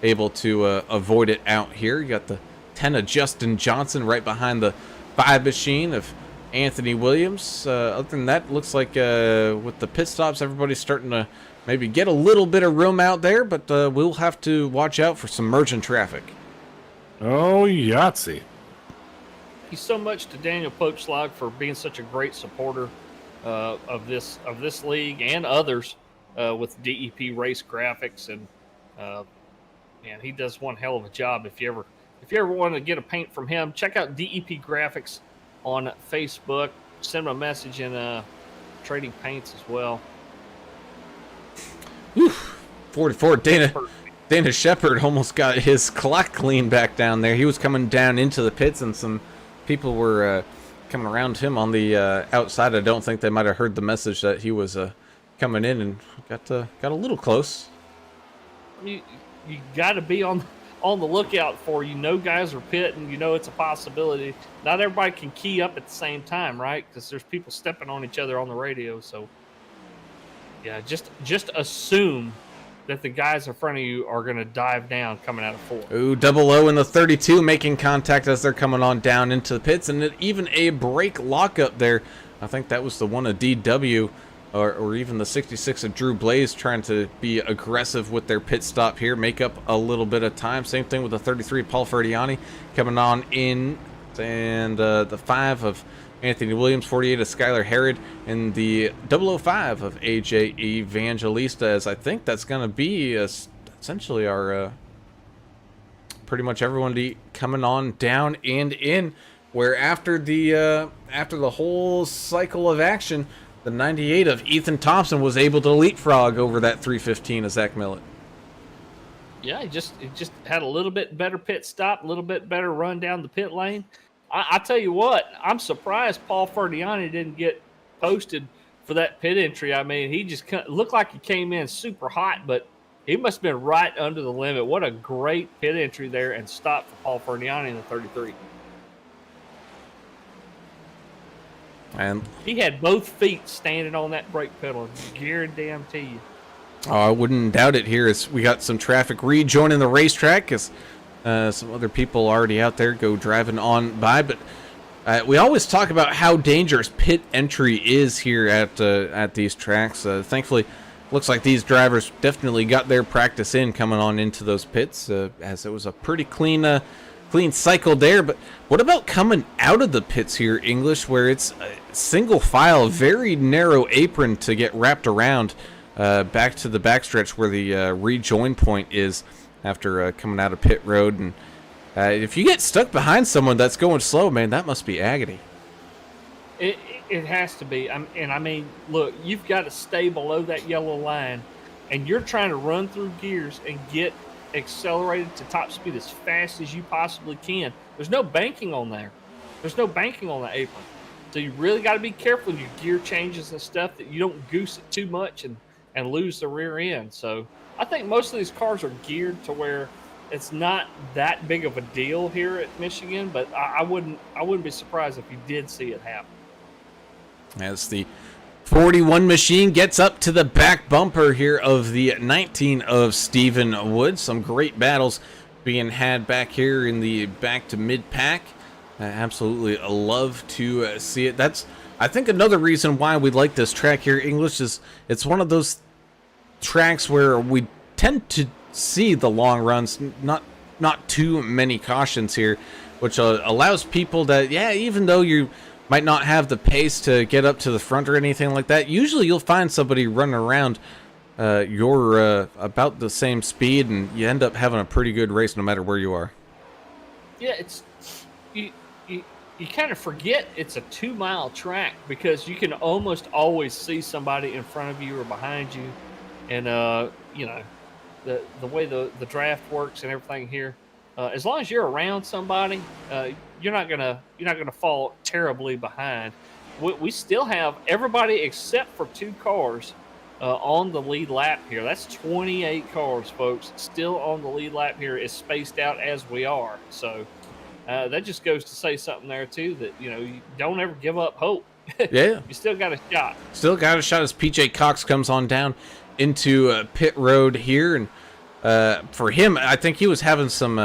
able to avoid it out here. You got the 10 of Justin Johnson right behind the 5 machine of Anthony Williams. Other than that, looks like with the pit stops, everybody's starting to maybe get a little bit of room out there, but we'll have to watch out for some merging traffic. Oh, Yahtzee. Thank you so much to Daniel Pochlog for being such a great supporter of this league and others with DEP Race Graphics, and he does one hell of a job. If you ever want to get a paint from him, check out DEP Graphics on Facebook. Send him a message in trading paints as well. 44 Dana Shepard almost got his clock clean back down there. He was coming down into the pits, and some people were coming around him on the outside. I don't think they might have heard the message that he was coming in, and got a little close. You got to be on the lookout for, guys are pitting, it's a possibility. Not everybody can key up at the same time, right? Because there's people stepping on each other on the radio. So yeah, just assume that the guys in front of you are going to dive down coming out of 4. Ooh, 00 in the 32 making contact as they're coming on down into the pits, and even a brake lockup there. I think that was the one of DW or even the 66 of Drew Blaze trying to be aggressive with their pit stop here, make up a little bit of time. Same thing with the 33 Paul Ferdiani coming on in, and the 5 of Anthony Williams, 48 of Skylar Herod, and the 005 of AJ Evangelista, as I think that's going to be essentially our pretty much everyone coming on down and in, where after the whole cycle of action, the 98 of Ethan Thompson was able to leapfrog over that 315 of Zach Millett. Yeah, he just had a little bit better pit stop, a little bit better run down the pit lane. I tell you what, I'm surprised Paul Ferdiani didn't get posted for that pit entry. I mean, he just looked like he came in super hot, but he must have been right under the limit. What a great pit entry there and stop for Paul Ferdiani in the 33. And he had both feet standing on that brake pedal. Guarantee you. Oh, I wouldn't doubt it here as we got some traffic rejoining the racetrack as some other people already out there go driving on by. But We always talk about how dangerous pit entry is here at these tracks. Thankfully, looks like these drivers definitely got their practice in coming on into those pits, as it was a pretty clean cycle there. But what about coming out of the pits here, English, where it's a single file, very narrow apron to get wrapped around back to the backstretch where the rejoin point is after coming out of pit road. And if you get stuck behind someone that's going slow, man, that must be agony. It has to be. I mean, look, you've got to stay below that yellow line, and you're trying to run through gears and get accelerated to top speed as fast as you possibly can. There's no banking on there. There's no banking on the apron. So you really got to be careful in your gear changes and stuff that you don't goose it too much and lose the rear end. So I think most of these cars are geared to where it's not that big of a deal here at Michigan, but I wouldn't be surprised if you did see it happen. As the 41 machine gets up to the back bumper here of the 19 of Stephen Wood. Some great battles being had back here in the back to mid pack. Absolutely love to see it. That's, I think, another reason why we like this track here, English, is it's one of those tracks where we tend to see the long runs, not too many cautions here, which allows people that, yeah, even though you might not have the pace to get up to the front or anything like that, usually you'll find somebody running around you're about the same speed, and you end up having a pretty good race no matter where you are. Yeah, it's you kind of forget it's a 2-mile track because you can almost always see somebody in front of you or behind you, and you know, the way the draft works and everything here, as long as you're around somebody, you're not gonna fall terribly behind. We still have everybody except for 2 cars on the lead lap here. That's 28 cars, folks, still on the lead lap here, as spaced out as we are. So that just goes to say something there too, that, you know, you don't ever give up hope. Yeah, you still got a shot. Still got a shot as PJ Cox comes on down into pit road here. And for him, I think he was having some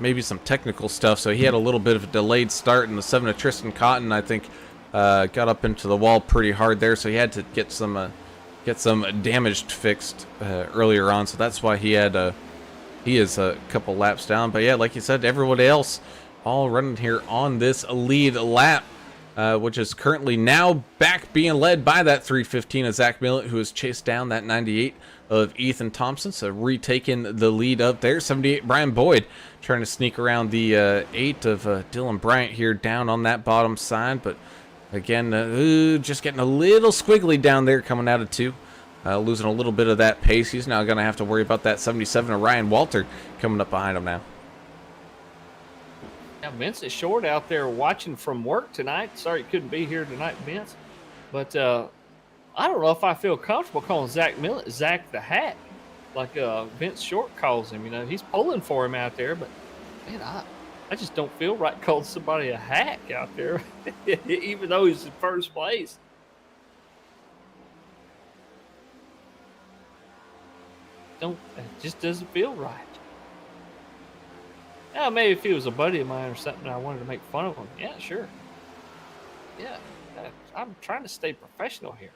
maybe some technical stuff, so he had a little bit of a delayed start, and the 7 of Tristan Cotton, I think, got up into the wall pretty hard there, so he had to get some damage fixed earlier on. So that's why he is a couple laps down. But yeah, like you said, everybody else all running here on this lead lap, which is currently now back being led by that 315 of Zach Millett, who has chased down that 98 of Ethan Thompson, so retaking the lead up there. 78 Brian Boyd trying to sneak around the 8 of Dylan Bryant here down on that bottom side, but again, just getting a little squiggly down there coming out of 2. Losing a little bit of that pace. He's now going to have to worry about that 77 of Ryan Walter coming up behind him now. Now, Vince is short out there watching from work tonight. Sorry you couldn't be here tonight, Vince. But I don't know if I feel comfortable calling Zach Millett Zach the Hack, like Vince Short calls him. You know, he's pulling for him out there, but man, I just don't feel right calling somebody a hack out there, even though he's in first place. It just doesn't feel right. Yeah, maybe if he was a buddy of mine or something, I wanted to make fun of him. Yeah, sure. Yeah, I'm trying to stay professional here.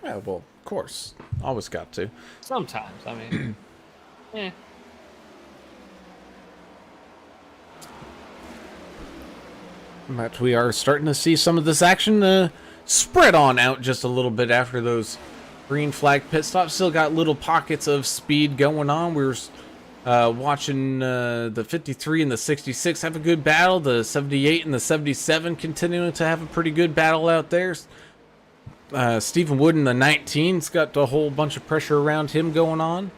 Yeah, well, of course. Always got to. Sometimes, I mean, yeah. But we are starting to see some of this action spread on out just a little bit after those green flag pit stops. Still got little pockets of speed going on. We were watching the 53 and the 66 have a good battle. The 78 and the 77 continuing to have a pretty good battle out there. Stephen Wood in the 19's got a whole bunch of pressure around him going on.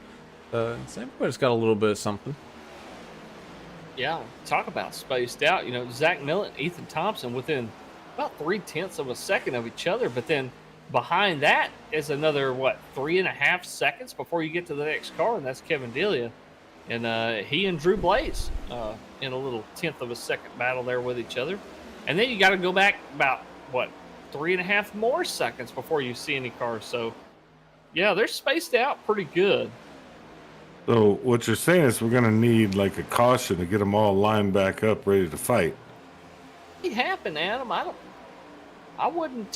So everybody's got a little bit of something. Yeah, talk about spaced out. You know, Zach Millett and Ethan Thompson within about 0.3 of a second of each other, but then behind that is another, 3.5 seconds before you get to the next car, and that's Kevin Delia. And he and Drew Blaze in a little 1/10 of a second battle there with each other. And then you got to go back about, 3.5 more seconds before you see any cars. So, yeah, they're spaced out pretty good. So what you're saying is we're going to need like a caution to get them all lined back up, ready to fight. It happened, Adam. I wouldn't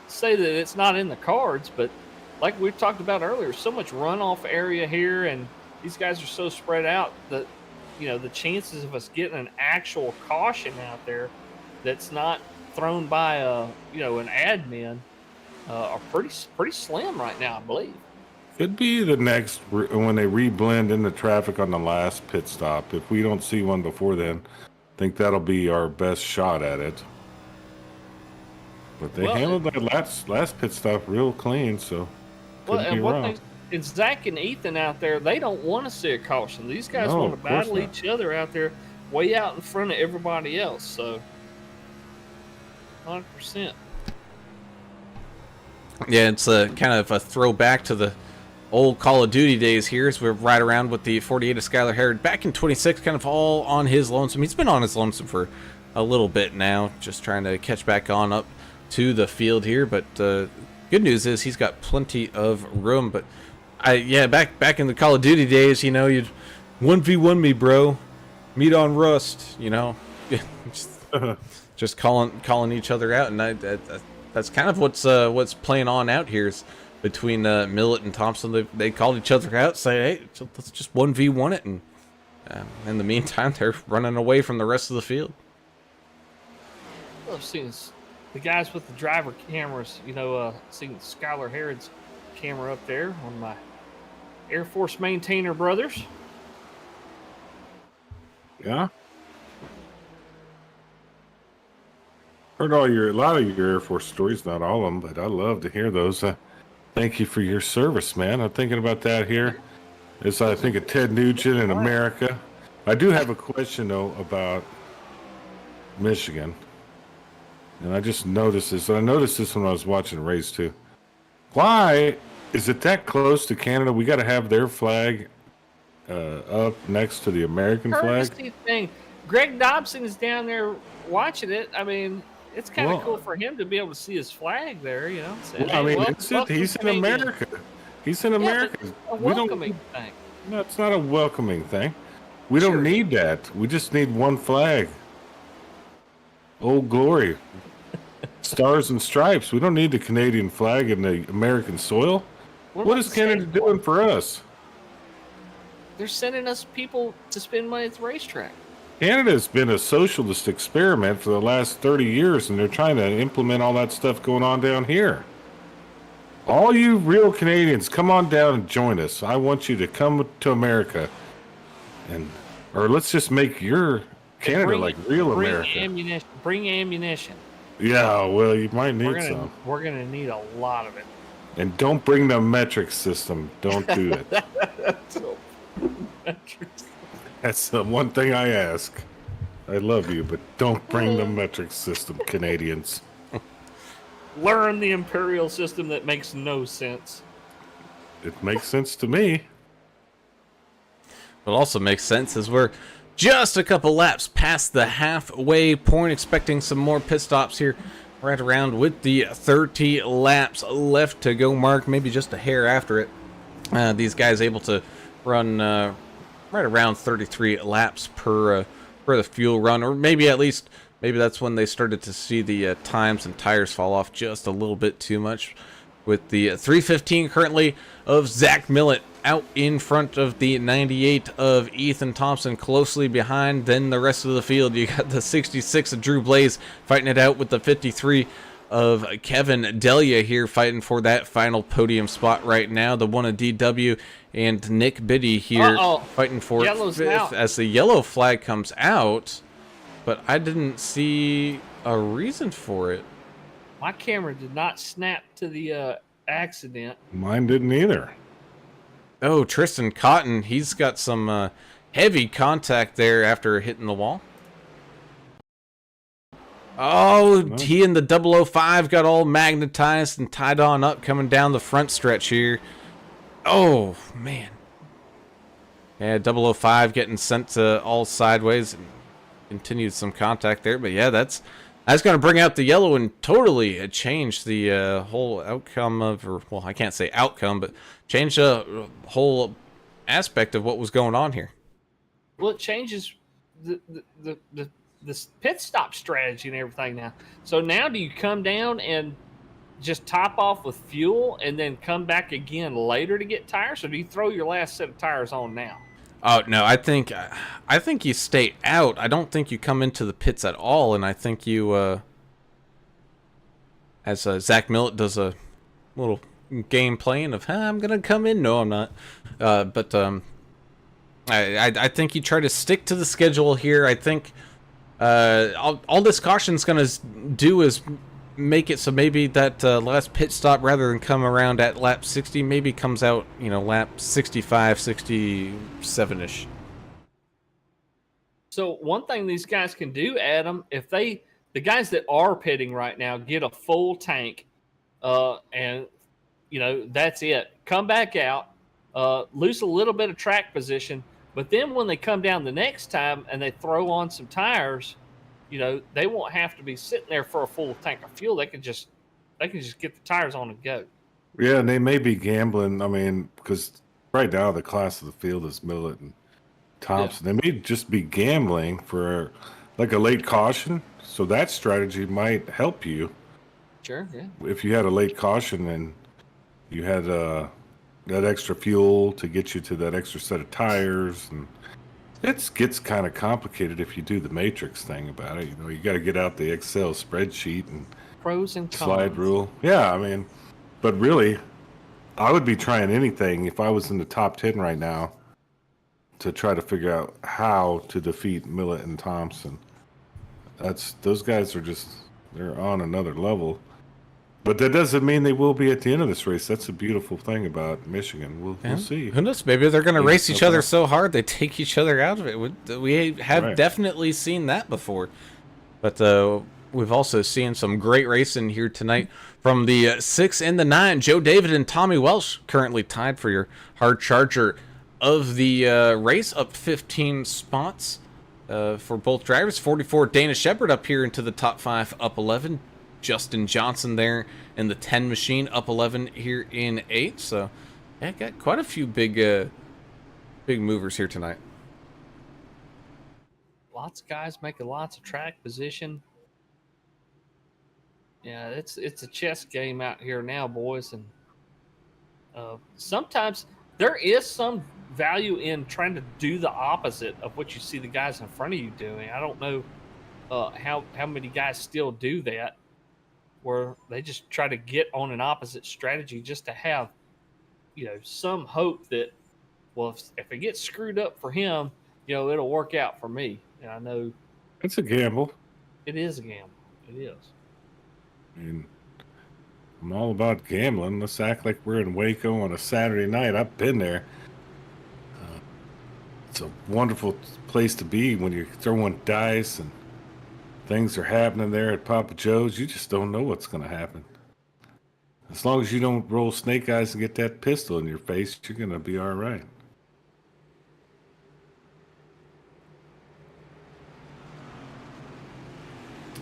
say that it's not in the cards, but like we talked about earlier, so much runoff area here, and these guys are so spread out that the chances of us getting an actual caution out there that's not thrown by an admin are pretty slim right now, I believe. Could be the next when they reblend in the traffic on the last pit stop. If we don't see one before then, I think that'll be our best shot at it. But they handled that last pit stop real clean, so couldn't be wrong. It's Zach and Ethan out there. They don't want to see a caution. These guys No, want of to course battle not. each other out there, way out in front of everybody else. So, 100%. Yeah, it's a kind of a throwback to the old Call of Duty days here as we're right around with the 48 of Skylar Herod back in 26, kind of all on his lonesome. He's been on his lonesome for a little bit now, just trying to catch back on up to the field here. But good news is he's got plenty of room. But back in the Call of Duty days, you'd 1v1 me, bro. Meet on Rust, just calling each other out, and that's kind of what's playing on out here is between Millett and Thompson. They called each other out, say, hey, let's just 1v1 it, and in the meantime, they're running away from the rest of the field. Well, I've seen the guys with the driver cameras, seen Skylar Herod's camera up there on my Air Force maintainer brothers. Yeah. Heard a lot of your Air Force stories, not all of them, but I love to hear those. Thank you for your service, man. I'm thinking about that here. As I think of Ted Nugent in America. I do have a question though about Michigan, and I just noticed this. And I noticed this when I was watching the race too. Why is it that close to Canada? We got to have their flag up next to the American flag. Courtesy thing. Greg Dobson is down there watching it. I mean, it's kind of cool for him to be able to see his flag there, Say, well, I mean, he's in America. He's in America. A welcoming thing. No, it's not a welcoming thing. We don't need that. We just need one flag. Old Glory. Stars and stripes. We don't need the Canadian flag in the American soil. What is Canada doing for us? They're sending us people to spend money at the racetrack. Canada's been a socialist experiment for the last 30 years, and they're trying to implement all that stuff going on down here. All you real Canadians, come on down and join us. I want you to come to America, or let's just make your Canada like real America. Bring ammunition. Yeah, well, you might need some. We're gonna need a lot of it. And don't bring the metric system. Don't do it. That's the one thing I ask. I love you, but don't bring the metric system, Canadians. Learn the imperial system that makes no sense. It makes sense to me. What also makes sense is we're just a couple laps past the halfway point, expecting some more pit stops here right around with the 30 laps left to go mark, maybe just a hair after it. These guys able to run right around 33 laps per the fuel run, or maybe that's when they started to see the times and tires fall off just a little bit too much, with the 315 currently of Zach Millett out in front of the 98 of Ethan Thompson, closely behind. Then the rest of the field, you got the 66 of Drew Blaze fighting it out with the 53 of Kevin Delia here, fighting for that final podium spot right now. The one of DW and Nick Biddy here fighting for fifth as the yellow flag comes out, but I didn't see a reason for it. My camera did not snap to the accident. Mine didn't either. Oh, Tristan Cotton, he's got some heavy contact there after hitting the wall. Oh, he and the 005 got all magnetized and tied on up coming down the front stretch here. Oh, man. Yeah, 005 getting sent to all sideways and continued some contact there. But yeah, that's going to bring out the yellow and totally change the whole outcome of, or, well, I can't say outcome, but change the whole aspect of what was going on here. Well, it changes the this pit stop strategy and everything now. So now do you come down and just top off with fuel and then come back again later to get tires, or do you throw your last set of tires on now? Oh no, I think you stay out. I don't think you come into the pits at all, and I think you, as Zach Millett does a little game playing of, I'm gonna come in. No, I'm not. But I think you try to stick to the schedule here. I think all this caution's gonna do is make it so maybe that last pit stop, rather than come around at lap 60, maybe comes out, lap 65, 67-ish. So one thing these guys can do, Adam, if the guys that are pitting right now get a full tank, and that's it. Come back out, lose a little bit of track position, but then when they come down the next time and they throw on some tires, they won't have to be sitting there for a full tank of fuel. They can just get the tires on and go. Yeah, and they may be gambling. I mean, because right now the class of the field is Millett and Thompson. Yeah. They may just be gambling for like a late caution. So that strategy might help you. Sure, yeah. If you had a late caution and you had that extra fuel to get you to that extra set of tires, and it gets kind of complicated if you do the matrix thing about it. You got to get out the Excel spreadsheet and pros and cons. Slide rule. Yeah, I mean, but really, I would be trying anything if I was in the top 10 right now to try to figure out how to defeat Millett and Thompson. Those guys are they're on another level. But that doesn't mean they will be at the end of this race. That's a beautiful thing about Michigan. We'll see. Who knows? Maybe they're going to race each other so hard they take each other out of it. We have definitely seen that before. But we've also seen some great racing here tonight from the 6 and the 9. Joe David and Tommy Welsh currently tied for your hard charger of the race, up 15 spots for both drivers. 44 Dana Shepard up here into the top 5, up 11. Justin Johnson there in the 10 machine, up 11 here in 8. So, yeah, got quite a few big movers here tonight. Lots of guys making lots of track position. Yeah, it's a chess game out here now, boys. And sometimes there is some value in trying to do the opposite of what you see the guys in front of you doing. I don't know how many guys still do that, where they just try to get on an opposite strategy just to have, some hope that, well, if it gets screwed up for him, it'll work out for me. And I know it's a gamble. It is a gamble. It is. I mean, I'm all about gambling. Let's act like we're in Waco on a Saturday night. I've been there. It's a wonderful place to be when you're throwing dice and things are happening there at Papa Joe's. You just don't know what's going to happen. As long as you don't roll snake eyes and get that pistol in your face, you're going to be all right.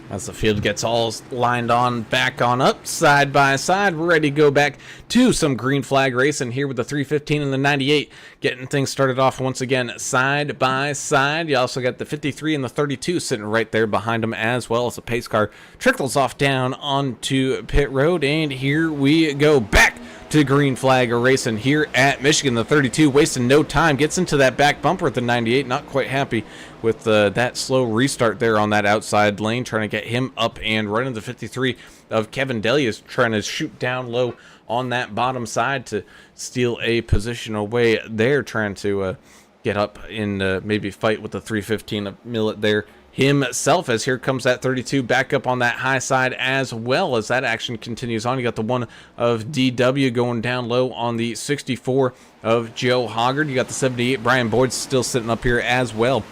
As the field gets all lined on, back on up, side by side, we're ready to go back to some green flag racing here with the 315 and the 98, getting things started off once again side by side. You also got the 53 and the 32 sitting right there behind them, as well as the pace car trickles off down onto pit road, and here we go back to green flag racing here at Michigan. The 32 wasting no time, gets into that back bumper at the 98, not quite happy with that slow restart there on that outside lane, trying to get him up and running. The 53 of Kevin Delia is trying to shoot down low on that bottom side to steal a position away there, trying to get up and maybe fight with the 315 of Millett there himself, as here comes that 32 back up on that high side, as well as that action continues on. You got the one of DW going down low on the 64 of Joe Hoggard. You got the 78 Brian Boyd still sitting up here as well,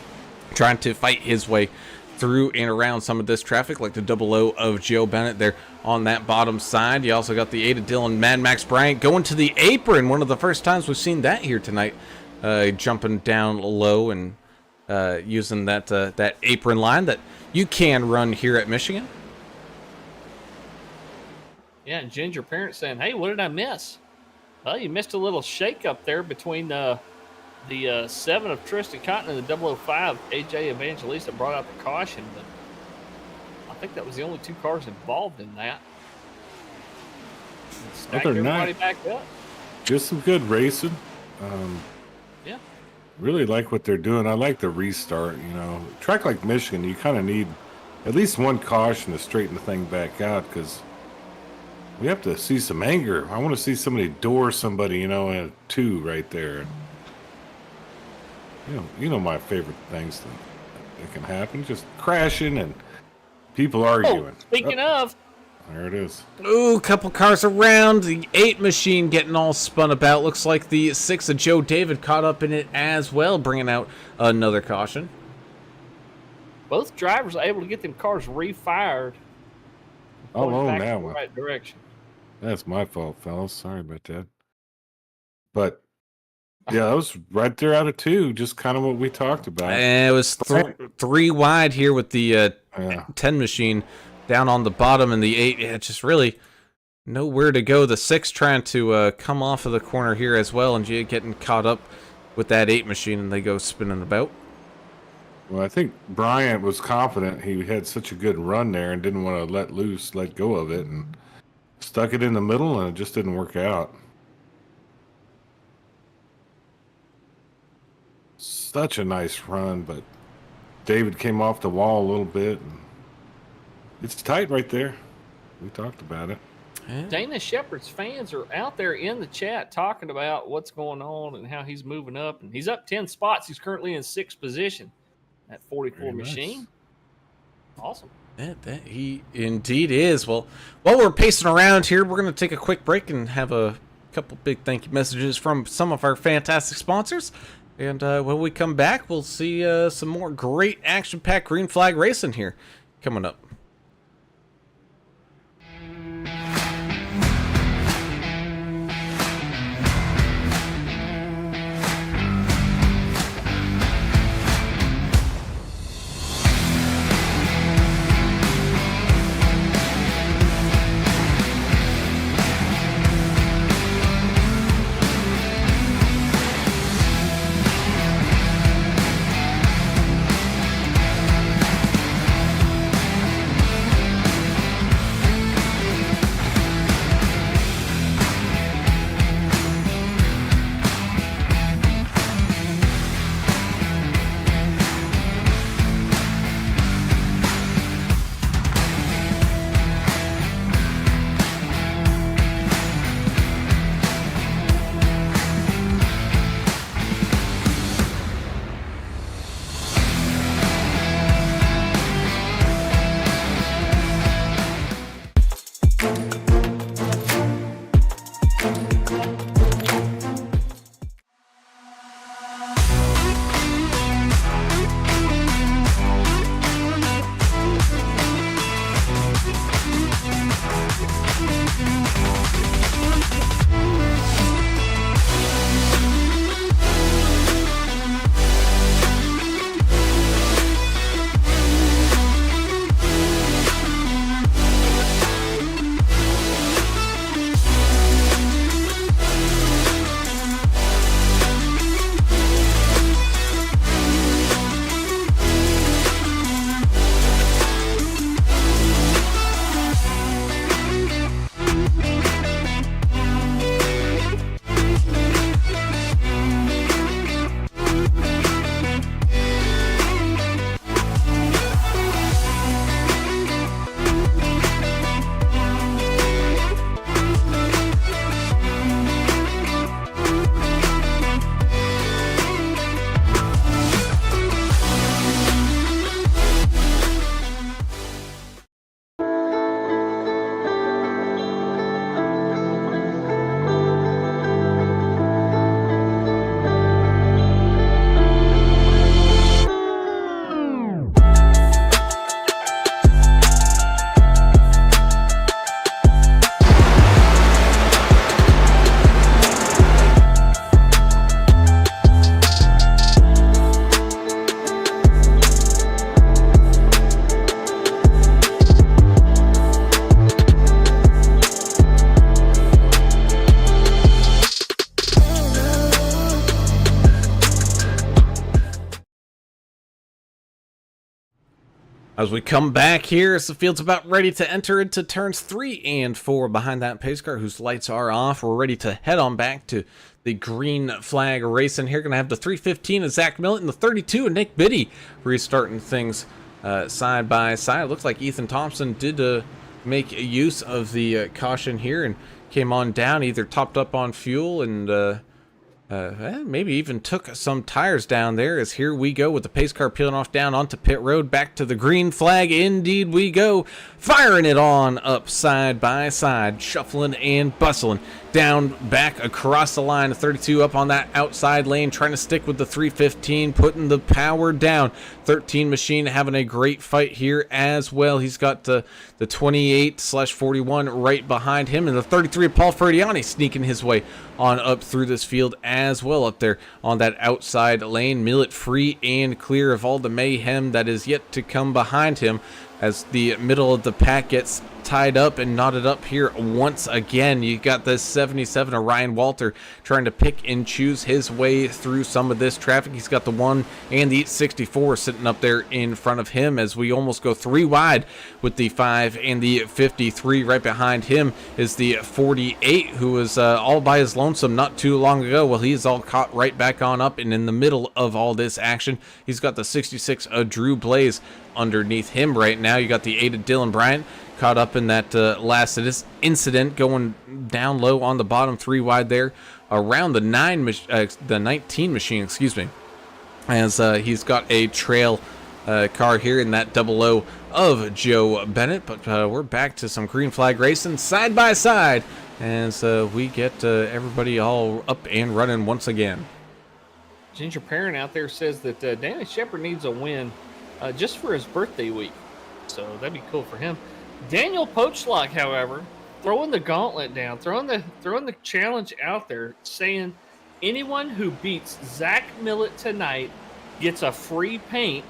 trying to fight his way through and around some of this traffic, like the 00 of Joe Bennett there on that bottom side. You also got the 8 of Dylan Mad Max Bryant going to the apron, one of the first times we've seen that here tonight, jumping down low and using that apron line that you can run here at Michigan. Yeah, and Ginger Parent saying, hey, what did I miss? Well, you missed a little shake up there between The 7 of Tristan Cotton and the 005 AJ Evangelista brought out the caution, but I think that was the only 2 cars involved in that. And stacked Other than everybody that, back up. just some good racing. Yeah. Really like what they're doing. I like the restart. Track like Michigan, you kind of need at least one caution to straighten the thing back out because we have to see some anger. I want to see somebody door somebody, in a 2 right there. My favorite things that can happen, just crashing and people arguing. Speaking of, There it is. Ooh, couple cars around. The 8 machine getting all spun about. Looks like the 6 of Joe David caught up in it as well, bringing out another caution. both drivers are able to get them cars refired. I'll going own back that in the one. right direction. That's my fault, fellas. Sorry about that. But yeah, that was right there out of 2. Just kind of what we talked about. And it was 3 wide here with the Yeah. 10 machine down on the bottom, and the 8, yeah, just really nowhere to go. The 6 trying to come off of the corner here as well, and getting caught up with that 8 machine, and they go spinning about. Well, I think Bryant was confident he had such a good run there and didn't want to let go of it, and stuck it in the middle, and it just didn't work out. Such a nice run, but David came off the wall a little bit. And it's tight right there. We talked about it. Dana Shepard's fans are out there in the chat talking about what's going on and how he's moving up. And he's up 10 spots. He's currently in 6th position at 44 Very nice. machine. Awesome. Yeah, that he indeed is. Well, while we're pacing around here, we're going to take a quick break and have a couple big thank you messages from some of our fantastic sponsors. And when we come back, we'll see some more great action-packed green flag racing here coming up. As we come back here, as the field's about ready to enter into turns 3 and 4 behind that pace car whose lights are off, we're ready to head on back to the green flag racing here. Gonna have the 315 of Zach Millett and the 32 of Nick Biddy restarting things side by side. It looks like Ethan Thompson did make use of the caution here and came on down, either topped up on fuel and maybe even took some tires down there, as here we go with the pace car peeling off down onto pit road, back to the green flag. Indeed we go, firing it on up side by side, shuffling and bustling down back across the line. 32 up on that outside lane, trying to stick with the 315, putting the power down. 13 machine having a great fight here as well. He's got the 28/41 right behind him, and the 33 of Paul Ferdiani sneaking his way on up through this field as well up there on that outside lane. Millett free and clear of all the mayhem that is yet to come behind him, as the middle of the pack gets tied up and knotted up here once again. You got the 77 of Ryan Walter trying to pick and choose his way through some of this traffic. He's got the 1 and the 64 sitting up there in front of him, as we almost go 3 wide with the 5 and the 53. Right behind him is the 48, who was all by his lonesome not too long ago. Well, he's all caught right back on up, and in the middle of all this action, he's got the 66 of Drew Blaze underneath him right now. You got the 8 of Dylan Bryant caught up in that last incident, going down low on the bottom 3 wide there around the 19 machine, excuse me, as he's got a trail car here in that 00 of Joe Bennett. But we're back to some green flag racing side by side as we get everybody all up and running once again. Ginger Parent out there says that Danny Shepard needs a win just for his birthday week, so that'd be cool for him. Daniel Poachlock, however, throwing the gauntlet down, throwing the challenge out there, saying anyone who beats Zach Millett tonight gets a free paint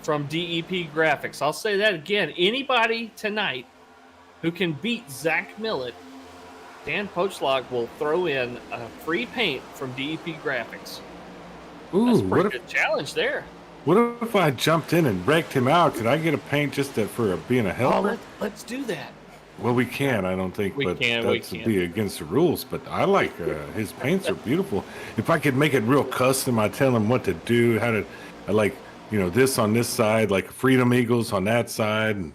from DEP Graphics. I'll say that again. Anybody tonight who can beat Zach Millett, Dan Poachlock will throw in a free paint from DEP Graphics. Ooh, that's a pretty good challenge there. What if I jumped in and wrecked him out? Could I get a paint just for being a helper? Let's do that. Well, we can, I don't think, but that would be against the rules. But I like his paints are beautiful. If I could make it real custom, I'd tell him what to do, how to, I like, this on this side, like Freedom Eagles on that side, and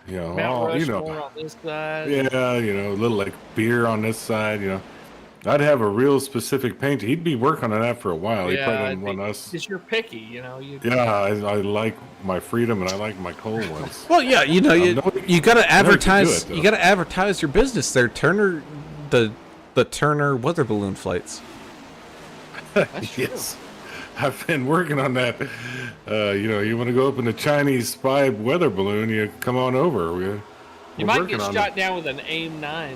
Mount Rushmore on this side. Yeah, a little like beer on this side, I'd have a real specific paint. He'd be working on that for a while. He probably didn't want us. Because you're picky, Yeah, I like my Freedom and I like my cold ones. Well, yeah, you got to advertise. You got to advertise your business there, Turner. The Turner weather balloon flights. Yes, I've been working on that. You want to go up in the Chinese spy weather balloon? You come on over. You might get shot down with an AIM-9.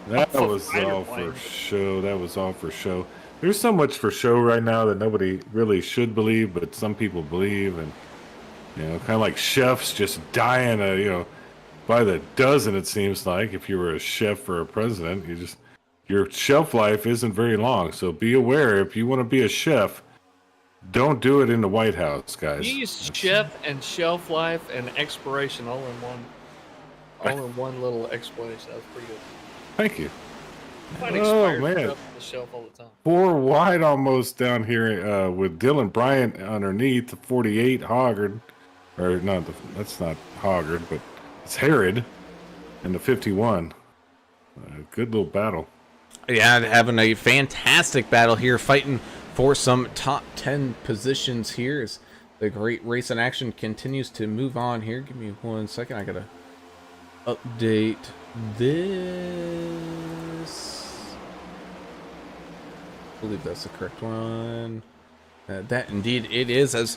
That was all for show. That was all for show. There's so much for show right now that nobody really should believe, but some people believe, and kind of like chefs just dying, by the dozen. It seems like if you were a chef or a president, your shelf life isn't very long. So be aware, if you want to be a chef, don't do it in the White House, guys. You use chef and shelf life and expiration all in one little explanation. That was pretty good. Thank you. Oh man, on the shelf all the time. 4 wide almost down here with Dylan Bryant underneath the 48 Hoggard, or no, that's not Hoggard, but it's Herod, and the 51. Good little battle. Yeah, having a fantastic battle here, fighting for some top 10 positions here as the great race in action continues to move on here. Give me 1 second. I gotta update this. I believe that's the correct one. That indeed it is, as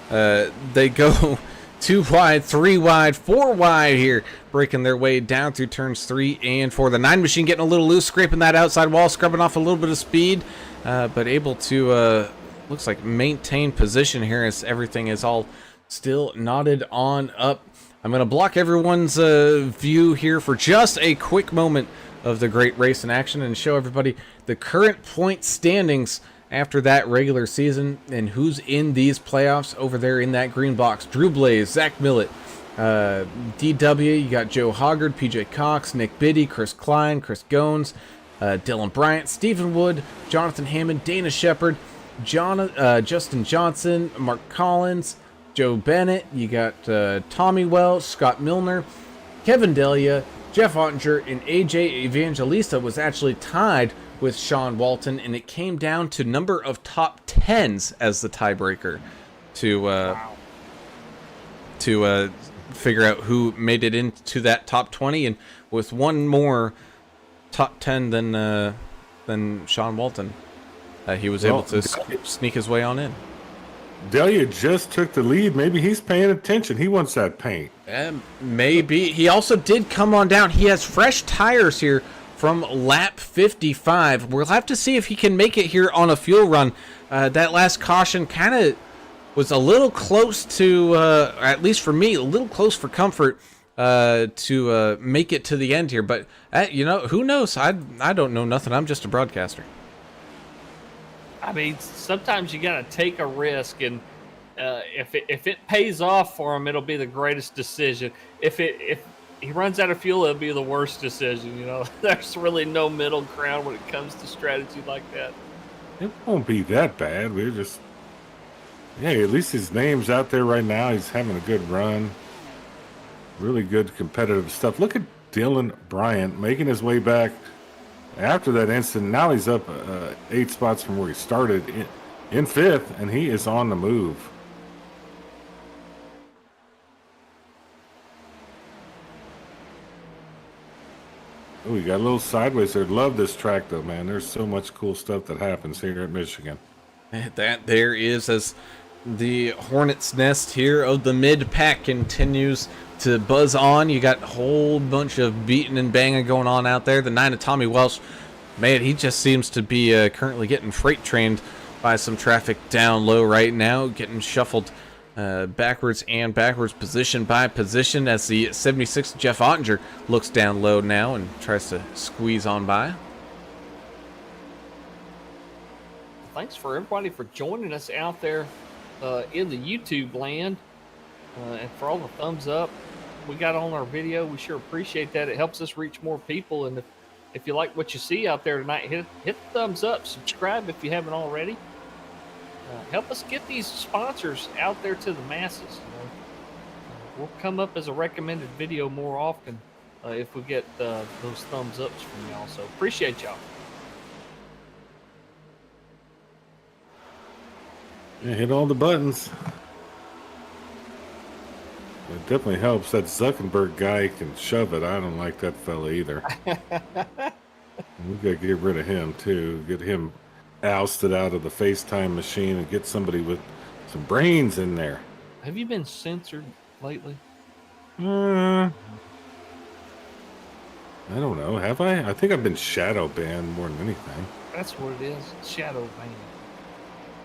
they go 2 wide, 3 wide, 4 wide here, breaking their way down through turns 3 and 4. The 9 machine getting a little loose, scraping that outside wall, scrubbing off a little bit of speed, but able to looks like maintain position here as everything is all still knotted on up. I'm going to block everyone's view here for just a quick moment of the great race in action and show everybody the current point standings after that regular season. And who's in these playoffs over there in that green box? Drew Blaze, Zach Millett, DW, you got Joe Hoggard, PJ Cox, Nick Biddy, Chris Klein, Chris Gones, Dylan Bryant, Stephen Wood, Jonathan Hammond, Dana Shepard, Justin Johnson, Mark Collins, Joe Bennett, you got Tommy Welch, Scott Milner, Kevin Delia, Jeff Ottinger, and AJ Evangelista was actually tied with Sean Walton, and it came down to number of top 10s as the tiebreaker to figure out who made it into that top 20, and with one more top 10 than Sean Walton, he was able to sneak his way on in. Delia just took the lead. Maybe he's paying attention. He wants that paint. Maybe. He also did come on down. He has fresh tires here from lap 55. We'll have to see if he can make it here on a fuel run. That last caution kind of was a little close to, at least for me, a little close for comfort to make it to the end here. But, who knows? I don't know nothing. I'm just a broadcaster. I mean, sometimes you got to take a risk, and if it pays off for him, it'll be the greatest decision. If he runs out of fuel, it'll be the worst decision. There's really no middle ground when it comes to strategy like that. It won't be that bad. We're just, at least his name's out there right now. He's having a good run. Really good competitive stuff. Look at Dylan Bryant making his way back after that incident. Now he's up 8 spots from where he started in 5th, and he is on the move. Oh, we got a little sideways there. Love this track, though, man. There's so much cool stuff that happens here at Michigan. That there is, as the hornet's nest here of the mid-pack continues to buzz on. You got a whole bunch of beating and banging going on out there. The 9 of Tommy Welch, man, he just seems to be currently getting freight trained by some traffic down low right now, getting shuffled backwards, position by position, as the 76 Jeff Ottinger looks down low now and tries to squeeze on by. Thanks for everybody for joining us out there in the YouTube land, and for all the thumbs up we got on our video. We sure appreciate that. It helps us reach more people, and if you like what you see out there tonight, hit the thumbs up, subscribe if you haven't already. Help us get these sponsors out there to the masses. We'll come up as a recommended video more often if we get those thumbs ups from y'all. So appreciate y'all. Yeah, hit all the buttons. It definitely helps. That Zuckerberg guy can shove it. I don't like that fella either. We gotta get rid of him too. Get him ousted out of the FaceTime machine and get somebody with some brains in there. Have you been censored lately? I don't know. Have I? I think I've been shadow banned more than anything. That's what it is. Shadow ban.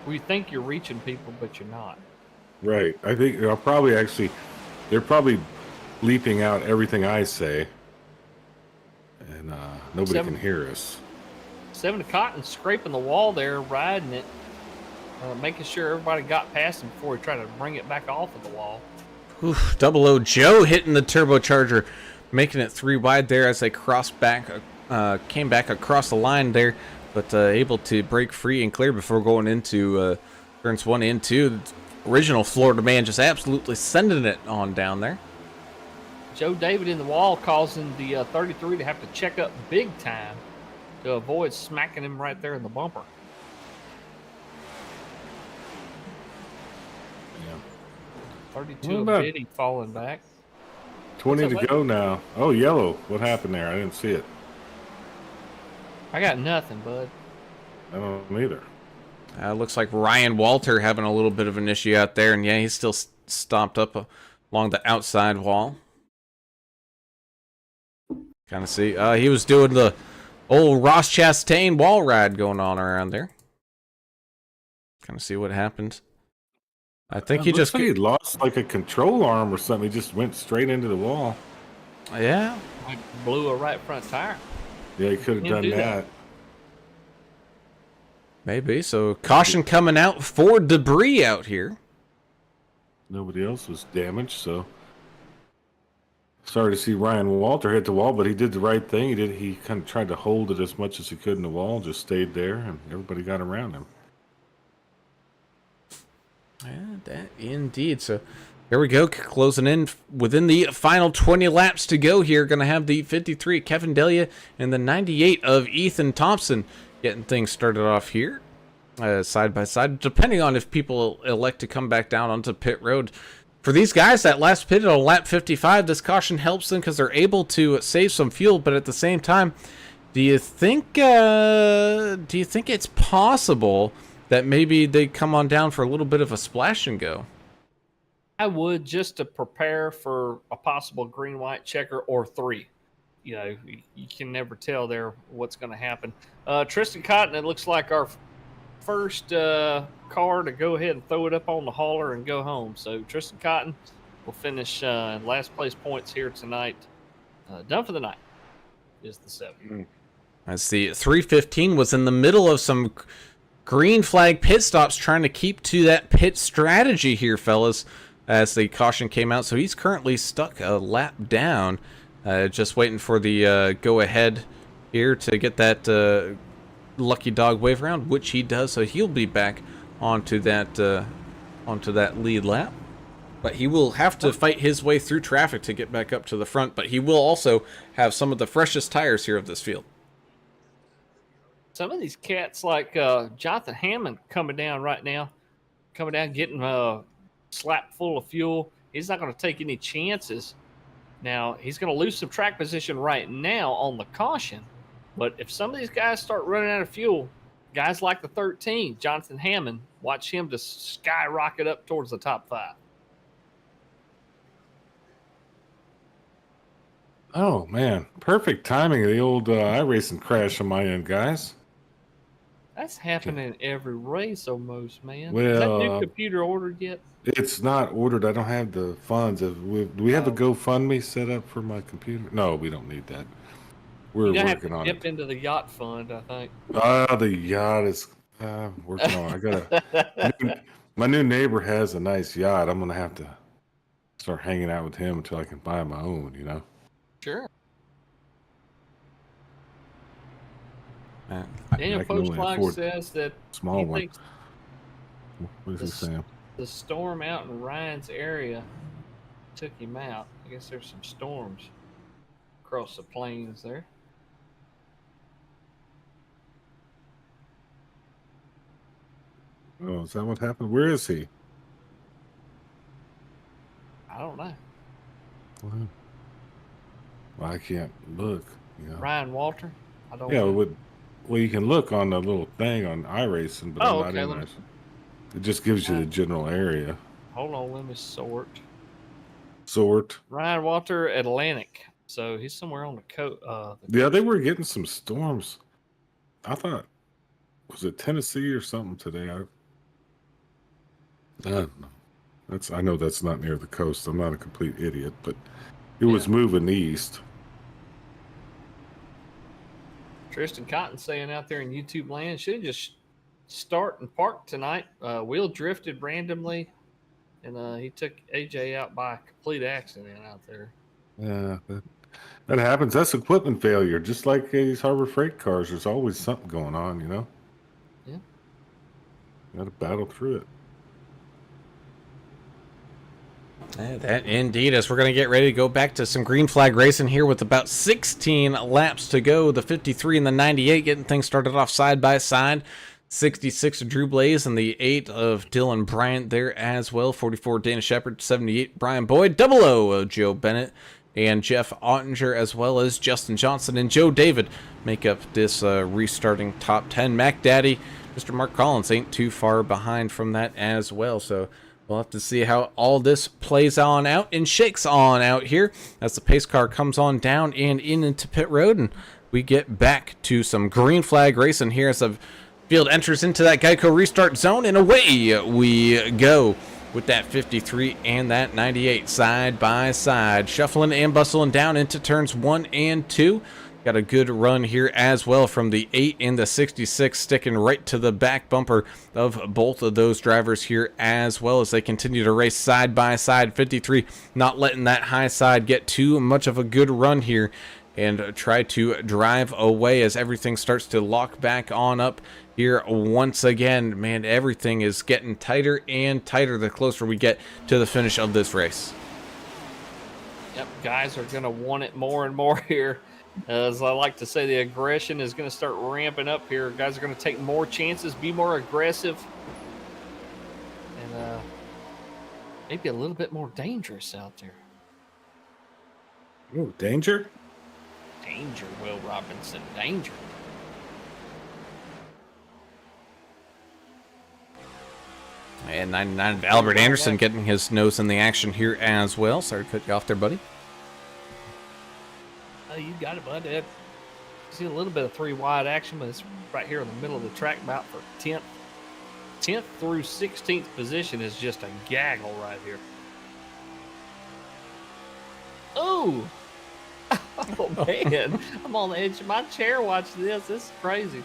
Where you think you're reaching people, but you're not. Right. I think they're probably bleeping out everything I say, and nobody can hear us. 7 of Cotton scraping the wall there, riding it, making sure everybody got past him before he tried to bring it back off of the wall. Oof, 00 Joe hitting the turbocharger, making it 3 wide there as they came back across the line there, but able to break free and clear before going into turns 1 and 2. The original Florida man just absolutely sending it on down there. Joe David in the wall, causing the 33 to have to check up big time to avoid smacking him right there in the bumper. Yeah. 32 of Biddy falling back. 20 to go now. Oh, yellow. What happened there? I didn't see it. I got nothing, bud. I don't either. Looks like Ryan Walter having a little bit of an issue out there, and yeah, he's still stomped up along the outside wall. Kind of see. He was doing the old Ross Chastain wall ride going on around there. Kind of see what happened. I think he just... he lost like a control arm or something. He just went straight into the wall. Yeah. Like blew a right front tire. Yeah, he could have done that. Maybe. So caution coming out for debris out here. Nobody else was damaged, so sorry to see Ryan Walter hit the wall, but he did the right thing. He kind of tried to hold it as much as he could in the wall, just stayed there, and everybody got around him. Yeah, that indeed. So here we go, closing in within the final 20 laps to go here. Going to have the 53 Kevin Delia and the 98 of Ethan Thompson getting things started off here, side by side, depending on if people elect to come back down onto pit road. For these guys, that last pit on lap 55, this caution helps them because they're able to save some fuel, but at the same time, do you think it's possible that maybe they come on down for a little bit of a splash and go? I would, just to prepare for a possible green-white checker or 3. You know, you can never tell there what's going to happen. Tristan Cotton, it looks like our first car to go ahead and throw it up on the hauler and go home. So Tristan Cotton will finish in last place points here tonight. Done for the night is the 7. As the 315 was in the middle of some green flag pit stops, trying to keep to that pit strategy here, fellas, as the caution came out. So he's currently stuck a lap down, just waiting for the go ahead here to get that lucky dog wave around, which he does. So he'll be back onto that lead lap, but he will have to fight his way through traffic to get back up to the front. But he will also have some of the freshest tires here of this field. Some of these cats, like Jonathan Hammond, coming down right now, getting slapped full of fuel. He's not going to take any chances. Now, he's going to lose some track position right now on the caution. But if some of these guys start running out of fuel, guys like the 13, Jonathan Hammond, watch him just skyrocket up towards the top 5. Oh, man. Perfect timing of the old iRacing crash on my end, guys. That's happening every race almost, man. Well, is that new computer ordered yet? It's not ordered. I don't have the funds. Do we have a GoFundMe set up for my computer? No, we don't need that. We're working on it. Dip into the yacht fund, I think. The yacht is working on it. My new neighbor has a nice yacht. I'm going to have to start hanging out with him until I can buy my own, you know? Sure. Daniel Postline says that small one. What is he saying? The storm out in Ryan's area took him out. I guess there's some storms across the plains there. Oh, is that what happened? Where is he? I don't know. Well, I can't look. You know? Ryan Walter? I don't Yeah, know. well, you can look on the little thing on iRacing, but I'm not in there. It just gives you the general area. Hold on, let me sort. Ryan Walter, Atlantic. So he's somewhere on the coast. Yeah, they were getting some storms. I thought, was it Tennessee or something today? I don't know. I know that's not near the coast. I'm not a complete idiot, but it was moving east. Tristan Cotton saying out there in YouTube land, should just start and park tonight. Wheel drifted randomly, and he took AJ out by a complete accident out there. Yeah, that happens. That's equipment failure. Just like these Harbor Freight cars, there's always something going on, you know? Yeah. You got to battle through it. That indeed, as we're going to get ready to go back to some green flag racing here with about 16 laps to go. The 53 and the 98 getting things started off side by side. 66 of Drew Blaze and the 8 of Dylan Bryant there as well. 44 Dana Shepard, 78 Brian Boyd, 00 of Joe Bennett and Jeff Ottinger, as well as Justin Johnson and Joe David make up this restarting top 10. Mac Daddy, Mr. Mark Collins ain't too far behind from that as well. So we'll have to see how all this plays on out and shakes on out here as the pace car comes on down and into pit road, and we get back to some green flag racing here as the field enters into that Geico restart zone, and away we go with that 53 and that 98 side by side, shuffling and bustling down into turns 1 and 2. Got a good run here as well from the 8 and the 66, sticking right to the back bumper of both of those drivers here, as well as they continue to race side by side. 53 not letting that high side get too much of a good run here, and try to drive away as everything starts to lock back on up here once again. Man, everything is getting tighter and tighter the closer we get to the finish of this race. Yep, guys are going to want it more and more here. As I like to say, the aggression is going to start ramping up here. Guys are going to take more chances, be more aggressive, and maybe a little bit more dangerous out there. Ooh, danger? Danger, Will Robinson, danger. And 99 Albert Anderson getting his nose in the action here as well. Sorry to cut you off there, buddy. Oh, you got it, bud. See a little bit of 3 wide action, but it's right here in the middle of the track, about for 10th. 10th through 16th position is just a gaggle right here. Oh! Oh, man. I'm on the edge of my chair watching this. This is crazy.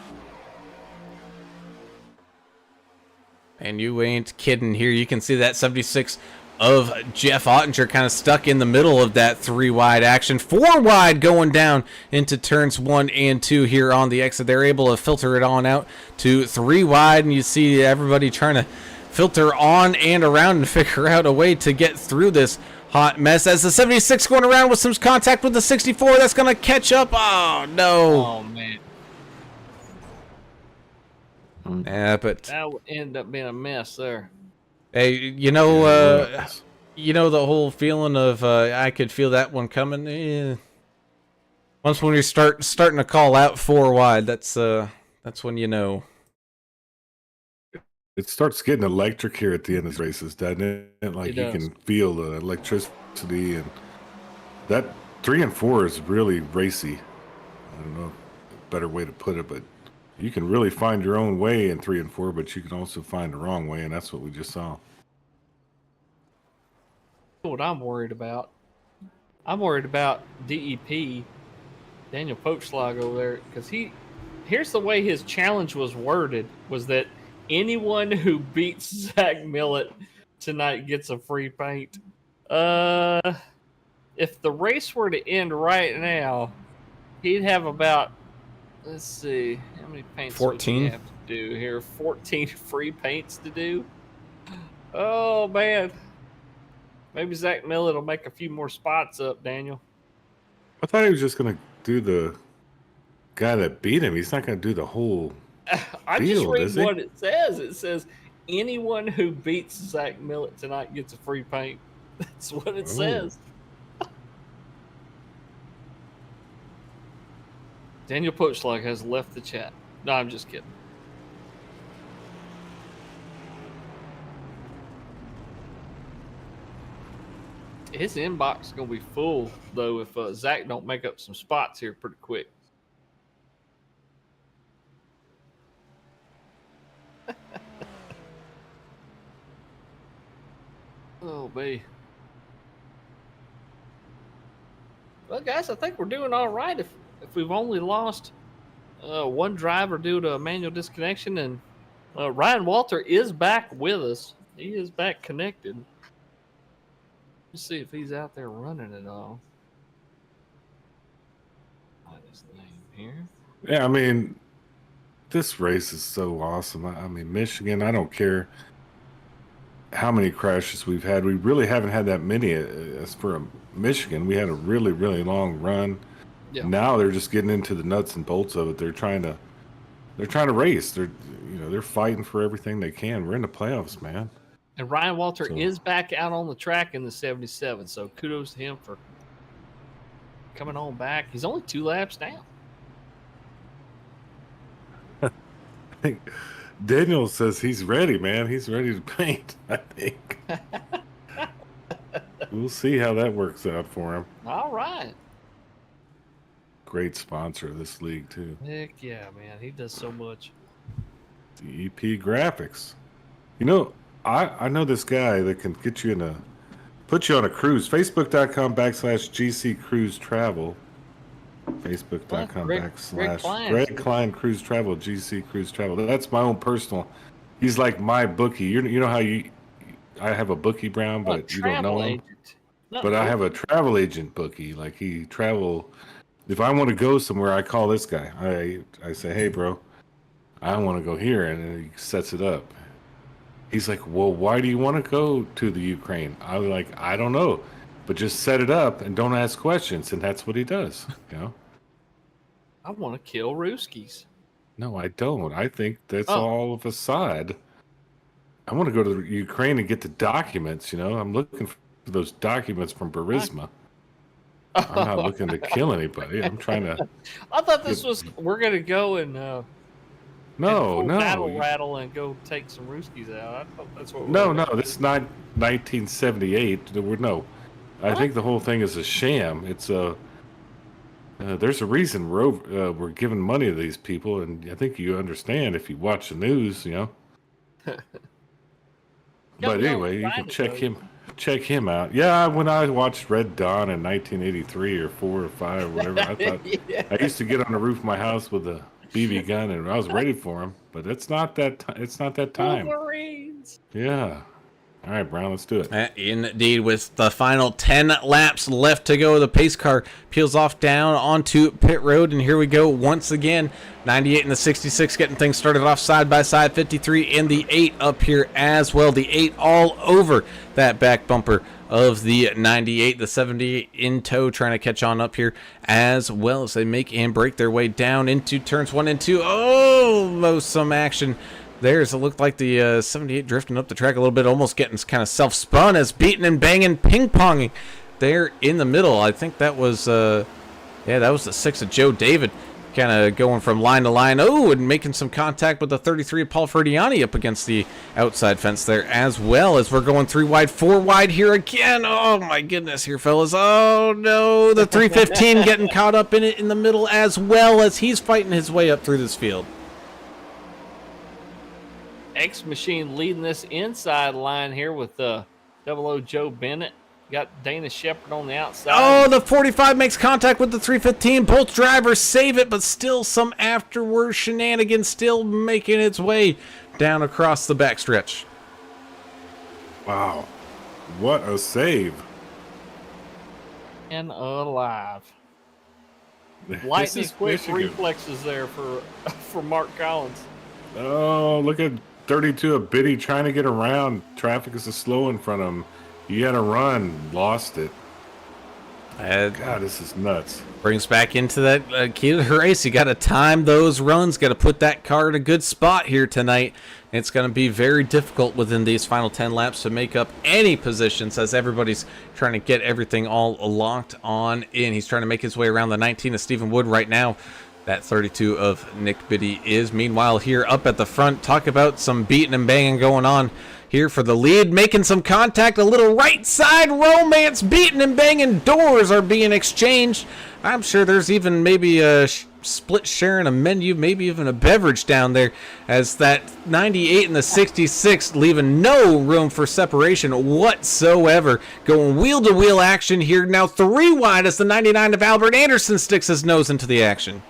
And you ain't kidding here. You can see that 76 of Jeff Ottinger kind of stuck in the middle of that 3 wide action. 4 wide going down into turns 1 and 2 here on the exit. They're able to filter it on out to 3 wide, and you see everybody trying to filter on and around and figure out a way to get through this hot mess. As the 76 going around with some contact with the 64, that's going to catch up. Oh, no. Oh, man. Yeah, but That would end up being a mess there. hey, you know the whole feeling of I could feel that one coming. Once when you starting to call out 4 wide, that's when you know. It starts getting electric here at the end of the races, doesn't it? Like you can feel the electricity, and that 3 and 4 is really racy. I don't know a better way to put it, but you can really find your own way in 3 and 4, but you can also find the wrong way, and that's what we just saw. What I'm worried about. I'm worried about DEP, Daniel Poachslag over there, because here's the way his challenge was worded, was that anyone who beats Zach Millett tonight gets a free paint. If the race were to end right now, he'd have about, let's see, how many paints 14 would he have to do here? 14 free paints to do. Oh man. Maybe Zach Millett will make a few more spots up, Daniel. I thought he was just going to do the guy that beat him. He's not going to do the whole I deal, just read what it says. It says anyone who beats Zach Millett tonight gets a free paint. That's what it says. Daniel Poachslag has left the chat. No, I'm just kidding. His inbox is going to be full, though, if Zach don't make up some spots here pretty quick. Oh, boy. Well, guys, I think we're doing all right if we've only lost 1 driver due to a manual disconnection, and Ryan Walter is back with us. He is back connected. Let's see if he's out there running it all. What is his name here? Yeah, I mean, this race is so awesome. I mean, Michigan, I don't care how many crashes we've had. We really haven't had that many. As for Michigan, we had a really, really long run. Yeah. Now they're just getting into the nuts and bolts of it. They're trying to race. They're fighting for everything they can. We're in the playoffs, man. And Ryan Walter is back out on the track in the 77, so kudos to him for coming on back. He's only 2 laps down. I think Daniel says he's ready, man. He's ready to paint, I think. We'll see how that works out for him. All right. Great sponsor of this league, too. Heck yeah, man. He does so much. DEP Graphics. You know, I know this guy that can get you put you on a cruise. Facebook.com/GC Cruise Travel. Facebook.com Greg / Klein. Greg Klein Cruise Travel, GC Cruise Travel. That's my own personal. He's like my bookie. You know how I have a bookie, Brown, but you don't know Travel him. agent. Not But I cool. have a travel agent bookie. Like he travel. If I want to go somewhere, I call this guy. I say, hey, bro, I want to go here, and then he sets it up. He's like, well, why do you want to go to the Ukraine? I was like, I don't know, but just set it up and don't ask questions, and that's what he does. You know. I want to kill Ruskies. No, I don't. I think that's Oh. all a facade. I want to go to the Ukraine and get the documents. You know, I'm looking for those documents from Burisma. I'm not looking to kill anybody. I'm trying to. I thought this was we're gonna go and No, full no, battle rattle and go take some Ruskies out. I thought that's what. no. This is not 1978. No, I think the whole thing is a sham. It's a. There's a reason we're giving money to these people, and I think you understand if you watch the news, you know. But anyway, you can check him out. Yeah, when I watched Red Dawn in 1983 or 4 or 5 or whatever, I thought I used to get on the roof of my house with a BB gun, and I was ready for him. But it's not that. It's not that time. Wolverines. Yeah. All right, Brown, let's do it. Indeed, with the final 10 laps left to go, the pace car peels off down onto pit road, and here we go once again. 98 and the 66 getting things started off side by side. 53 and the 8 up here as well. The 8 all over that back bumper of the 98. The 78 in tow, trying to catch on up here as well as they make and break their way down into turns 1 and 2. Almost some action. There's it looked like the 78 drifting up the track a little bit, almost getting kind of self-spun as beating and banging, ping-ponging there in the middle. I think that was, that was the 6 of Joe David, kind of going from line to line. And making some contact with the 33 of Paul Ferdiani up against the outside fence there, as well as we're going 3 wide, 4 wide here again. Oh my goodness here, fellas. Oh no, the 315 getting caught up in it in the middle, as well as he's fighting his way up through this field. X Machine leading this inside line here with 00 Joe Bennett. Got Dana Shepard on the outside. Oh, the 45 makes contact with the 315. Both drivers save it, but still some afterward shenanigans still making its way down across the backstretch. Wow. What a save. And alive. Lightning quick Michigan. reflexes there for Mark Collins. Oh, look at 32 of Biddy trying to get around. Traffic is slow in front of him. He had a run, lost it. God, this is nuts. Brings back into that key to the race. You got to time those runs. Got to put that car in a good spot here tonight. It's going to be very difficult within these final 10 laps to make up any positions as everybody's trying to get everything all locked on in. He's trying to make his way around the 19 of Stephen Wood right now. That 32 of Nick Biddy is. Meanwhile, here up at the front, talk about some beating and banging going on here for the lead. Making some contact, a little right side romance, beating and banging. Doors are being exchanged. I'm sure there's even maybe a split sharing a menu, maybe even a beverage down there, as that 98 and the 66 leaving no room for separation whatsoever. Going wheel-to-wheel action here. Now 3 wide as the 99 of Albert Anderson sticks his nose into the action.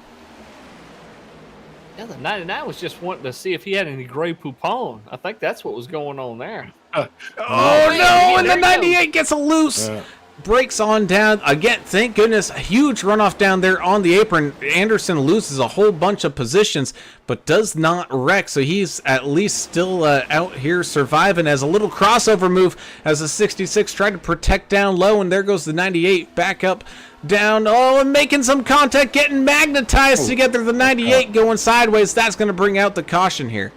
Yeah, the 99 was just wanting to see if he had any Grey Poupon. I think that's what was going on there. Oh no, and the 98 gets a loose. Breaks on down. Again, thank goodness, a huge runoff down there on the apron. Anderson loses a whole bunch of positions, but does not wreck, so he's at least still out here surviving as a little crossover move as the 66 tried to protect down low, and there goes the 98 back up, down. Oh, and making some contact, getting magnetized together. The 98 going sideways. That's going to bring out the caution here.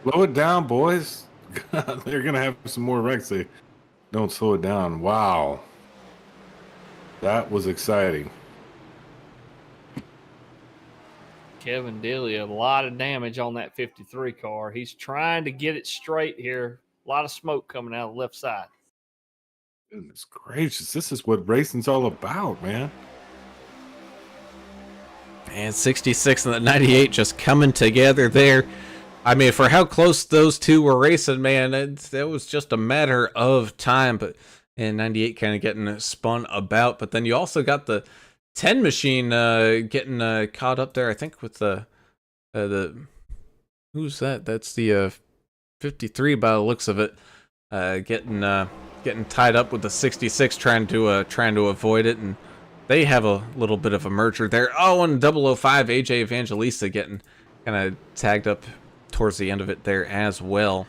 Slow it down, boys. They're going to have some more wrecks. They don't slow it down. Wow. That was exciting. Kevin Dilly, a lot of damage on that 53 car. He's trying to get it straight here. A lot of smoke coming out of the left side. Goodness gracious. This is what racing's all about, man. And 66 and the 98 just coming together there. I mean, for how close those two were racing, man, it was just a matter of time. But and 98 kind of getting spun about. But then you also got the 10 machine getting caught up there, I think, with the who's that? That's the 53 by the looks of it. Getting tied up with the 66, trying to avoid it, and they have a little bit of a merger there. Oh, and 005 AJ Evangelista getting kind of tagged up towards the end of it there as well.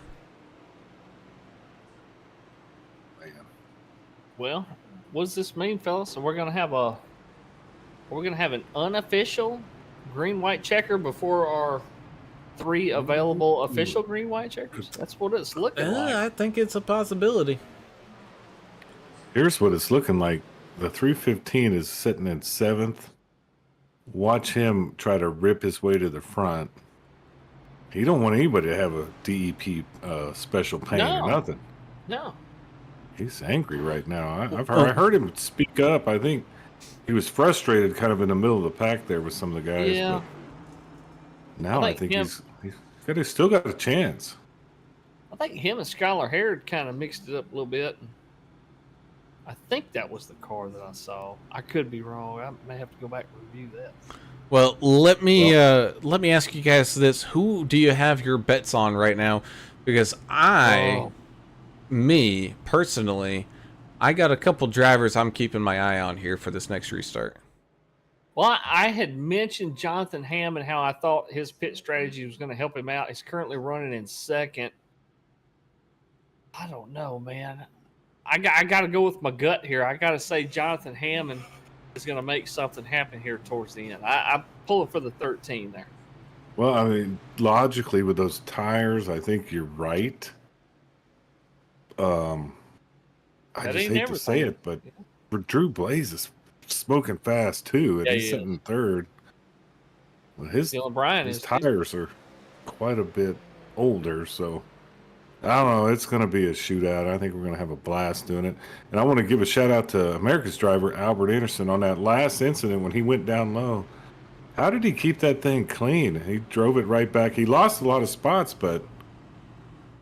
Well, what does this mean, fellas? So we're gonna have an unofficial green-white checker before our 3 available official green-white checkers. That's what it's looking like. I think it's a possibility. Here's what it's looking like. The 315 is sitting in 7th. Watch him try to rip his way to the front. He don't want anybody to have a DEP special paint or nothing. No. He's angry right now. I heard him speak up. I think he was frustrated kind of in the middle of the pack there with some of the guys. Yeah. But now I think he's still got a chance. I think him and Skylar Harrod kind of mixed it up a little bit. I think that was the car that I saw. I could be wrong. I may have to go back and review that. Well, let me ask you guys this: who do you have your bets on right now? Because me personally, I got a couple drivers I'm keeping my eye on here for this next restart. Well, I had mentioned Jonathan Hamm and how I thought his pit strategy was going to help him out. He's currently running in 2nd. I don't know, man. I got to go with my gut here. I got to say Jonathan Hammond is going to make something happen here towards the end. I'm pulling for the 13 there. Well, I mean, logically with those tires, I think you're right. I just hate to say it, but Drew Blaze is smoking fast too, and he's sitting in 3rd. Well, his tires are quite a bit older, so I don't know. It's going to be a shootout. I think we're going to have a blast doing it. And I want to give a shout out to America's driver, Albert Anderson, on that last incident when he went down low. How did he keep that thing clean? He drove it right back. He lost a lot of spots, but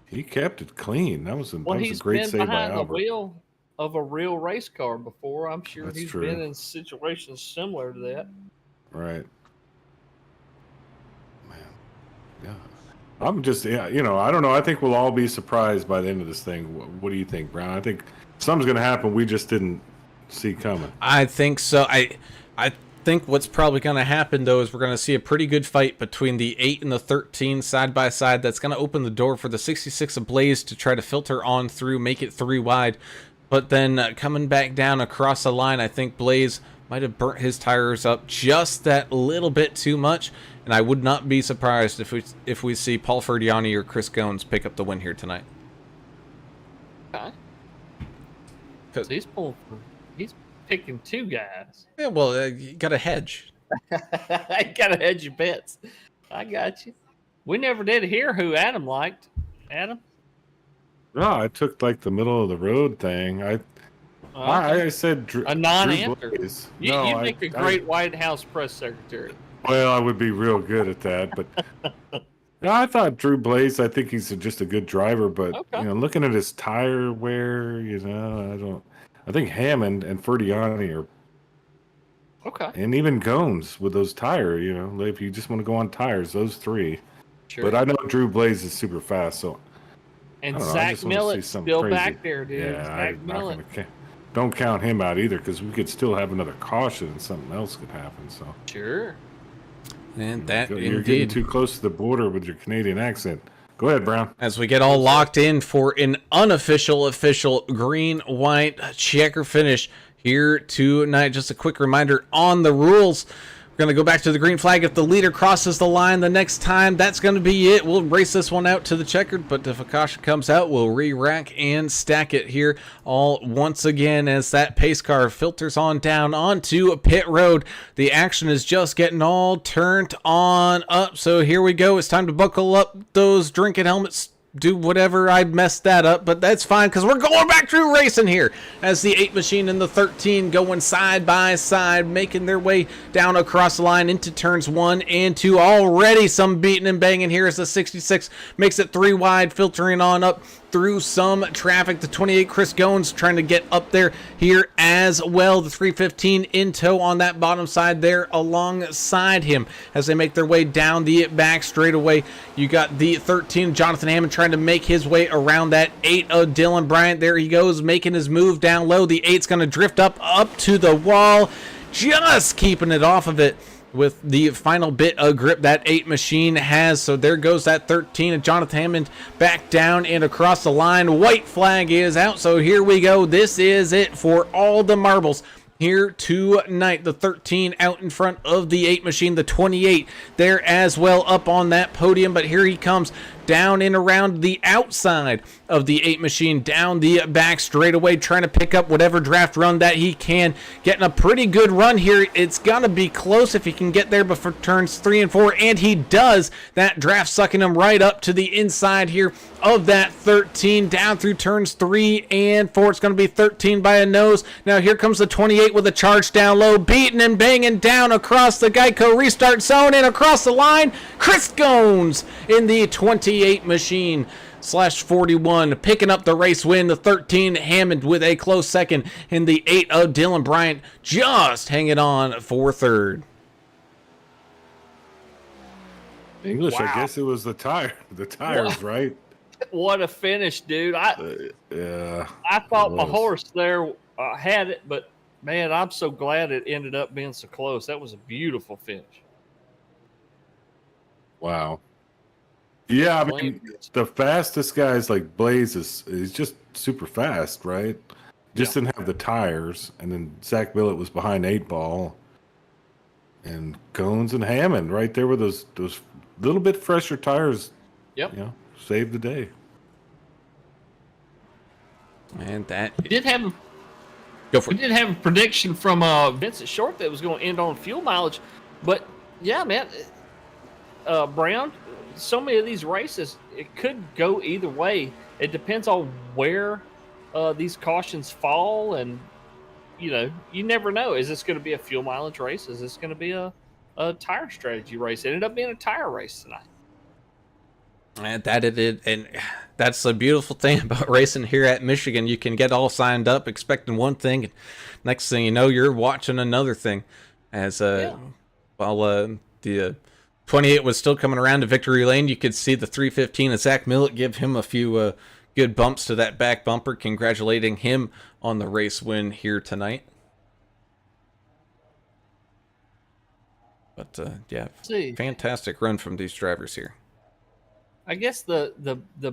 he kept it clean. That was a great save by Albert. He's been behind the wheel of a real race car before. I'm sure he's been in situations similar to that. Right. Man. Yeah. I'm just, I don't know. I think we'll all be surprised by the end of this thing. What do you think, Brown? I think something's going to happen we just didn't see coming. I think so. I think what's probably going to happen, though, is we're going to see a pretty good fight between the 8 and the 13 side by side. That's going to open the door for the 66 ablaze to try to filter on through, make it 3 wide. But then coming back down across the line, I think Blaze might have burnt his tires up just that little bit too much. And I would not be surprised if we see Paul Ferdiani or Chris Goins pick up the win here tonight. Okay. He's picking 2 guys. Yeah, well, you got to hedge. I got to hedge your bets. I got you. We never did hear who Adam liked. Adam? No, I took like the middle of the road thing. I said a non-answer. You make a great White House press secretary. Well, I would be real good at that, but no, I thought Drew Blaze. I think he's just a good driver, but looking at his tire wear, I think Hammond and Ferdiani are and even Goins with those tires. If you just want to go on tires, those 3. Sure. But I know Drew Blaze is super fast, so. And Zach Millet's still crazy back there, dude. Yeah, don't count him out either, because we could still have another caution and something else could happen. So sure. And that you're getting too close to the border with your Canadian accent. Go ahead, Brown. As we get all locked in for an unofficial, official green-white checker finish here tonight. Just a quick reminder on the rules. We're going to go back to the green flag. If the leader crosses the line the next time, that's going to be it. We'll race this one out to the checkered, but if a caution comes out, we'll re-rack and stack it here all once again as that pace car filters on down onto pit road. The action is just getting all turned on up, so here we go. It's time to buckle up those drinking helmets. Do whatever, I messed that up, but that's fine because we're going back to racing here as the 8 machine and the 13 going side by side, making their way down across the line into turns 1 and 2. Already some beating and banging here as the 66 makes it 3 wide, filtering on up through some traffic. The 28 Chris Goins trying to get up there here as well. The 315 in tow on that bottom side there alongside him as they make their way down the back straightaway. You got the 13 Jonathan Hammond trying to make his way around that 8 of Dylan Bryant. There he goes, making his move down low. The 8's going to drift up to the wall, just keeping it off of it with the final bit of grip that 8 machine has. So there goes that 13 of Jonathan Hammond back down and across the line. White flag is out. So here we go. This is it for all the marbles here tonight. The 13 out in front of the 8 machine. The 28 there as well up on that podium. But here he comes down and around the outside of the 8 machine, down the back straightaway, trying to pick up whatever draft run that he can. Getting a pretty good run here. It's gonna be close if he can get there before turns 3 and 4, and he does. That draft sucking him right up to the inside here of that 13, down through turns 3 and 4. It's gonna be 13 by a nose. Now here comes the 28 with a charge down low, beating and banging down across the Geico restart zone and across the line. Chris Goins in the 28 machine /41, picking up the race win. The 13 Hammond with a close second, and the 8 of Dylan Bryant just hanging on for third. English, Wow. I guess it was the tires, right? What a finish, dude! Yeah. I thought it my was. horse there had it, but man, I'm so glad it ended up being so close. That was a beautiful finish. Wow. Yeah, I mean, the fastest guy's like Blaze is just super fast, right? Just didn't have the tires, and then Zach Billett was behind 8 Ball, and Goins and Hammond right there with those little bit fresher tires. Yep. You know, saved the day. And that We did have go for we it. did have a prediction from Vincent Short that was going to end on fuel mileage, but yeah, man, Brown. So many of these races, it could go either way. It depends on where these cautions fall, and you never know. Is this going to be a fuel mileage race? Is this going to be a tire strategy race? It ended up being a tire race tonight. And that it did, and that's the beautiful thing about racing here at Michigan. You can get all signed up expecting one thing, and next thing you know, you're watching another thing. As while the 28 was still coming around to victory lane, you could see the 315 and Zach Millett give him a few good bumps to that back bumper, congratulating him on the race win here tonight. But yeah, fantastic run from these drivers here. I guess the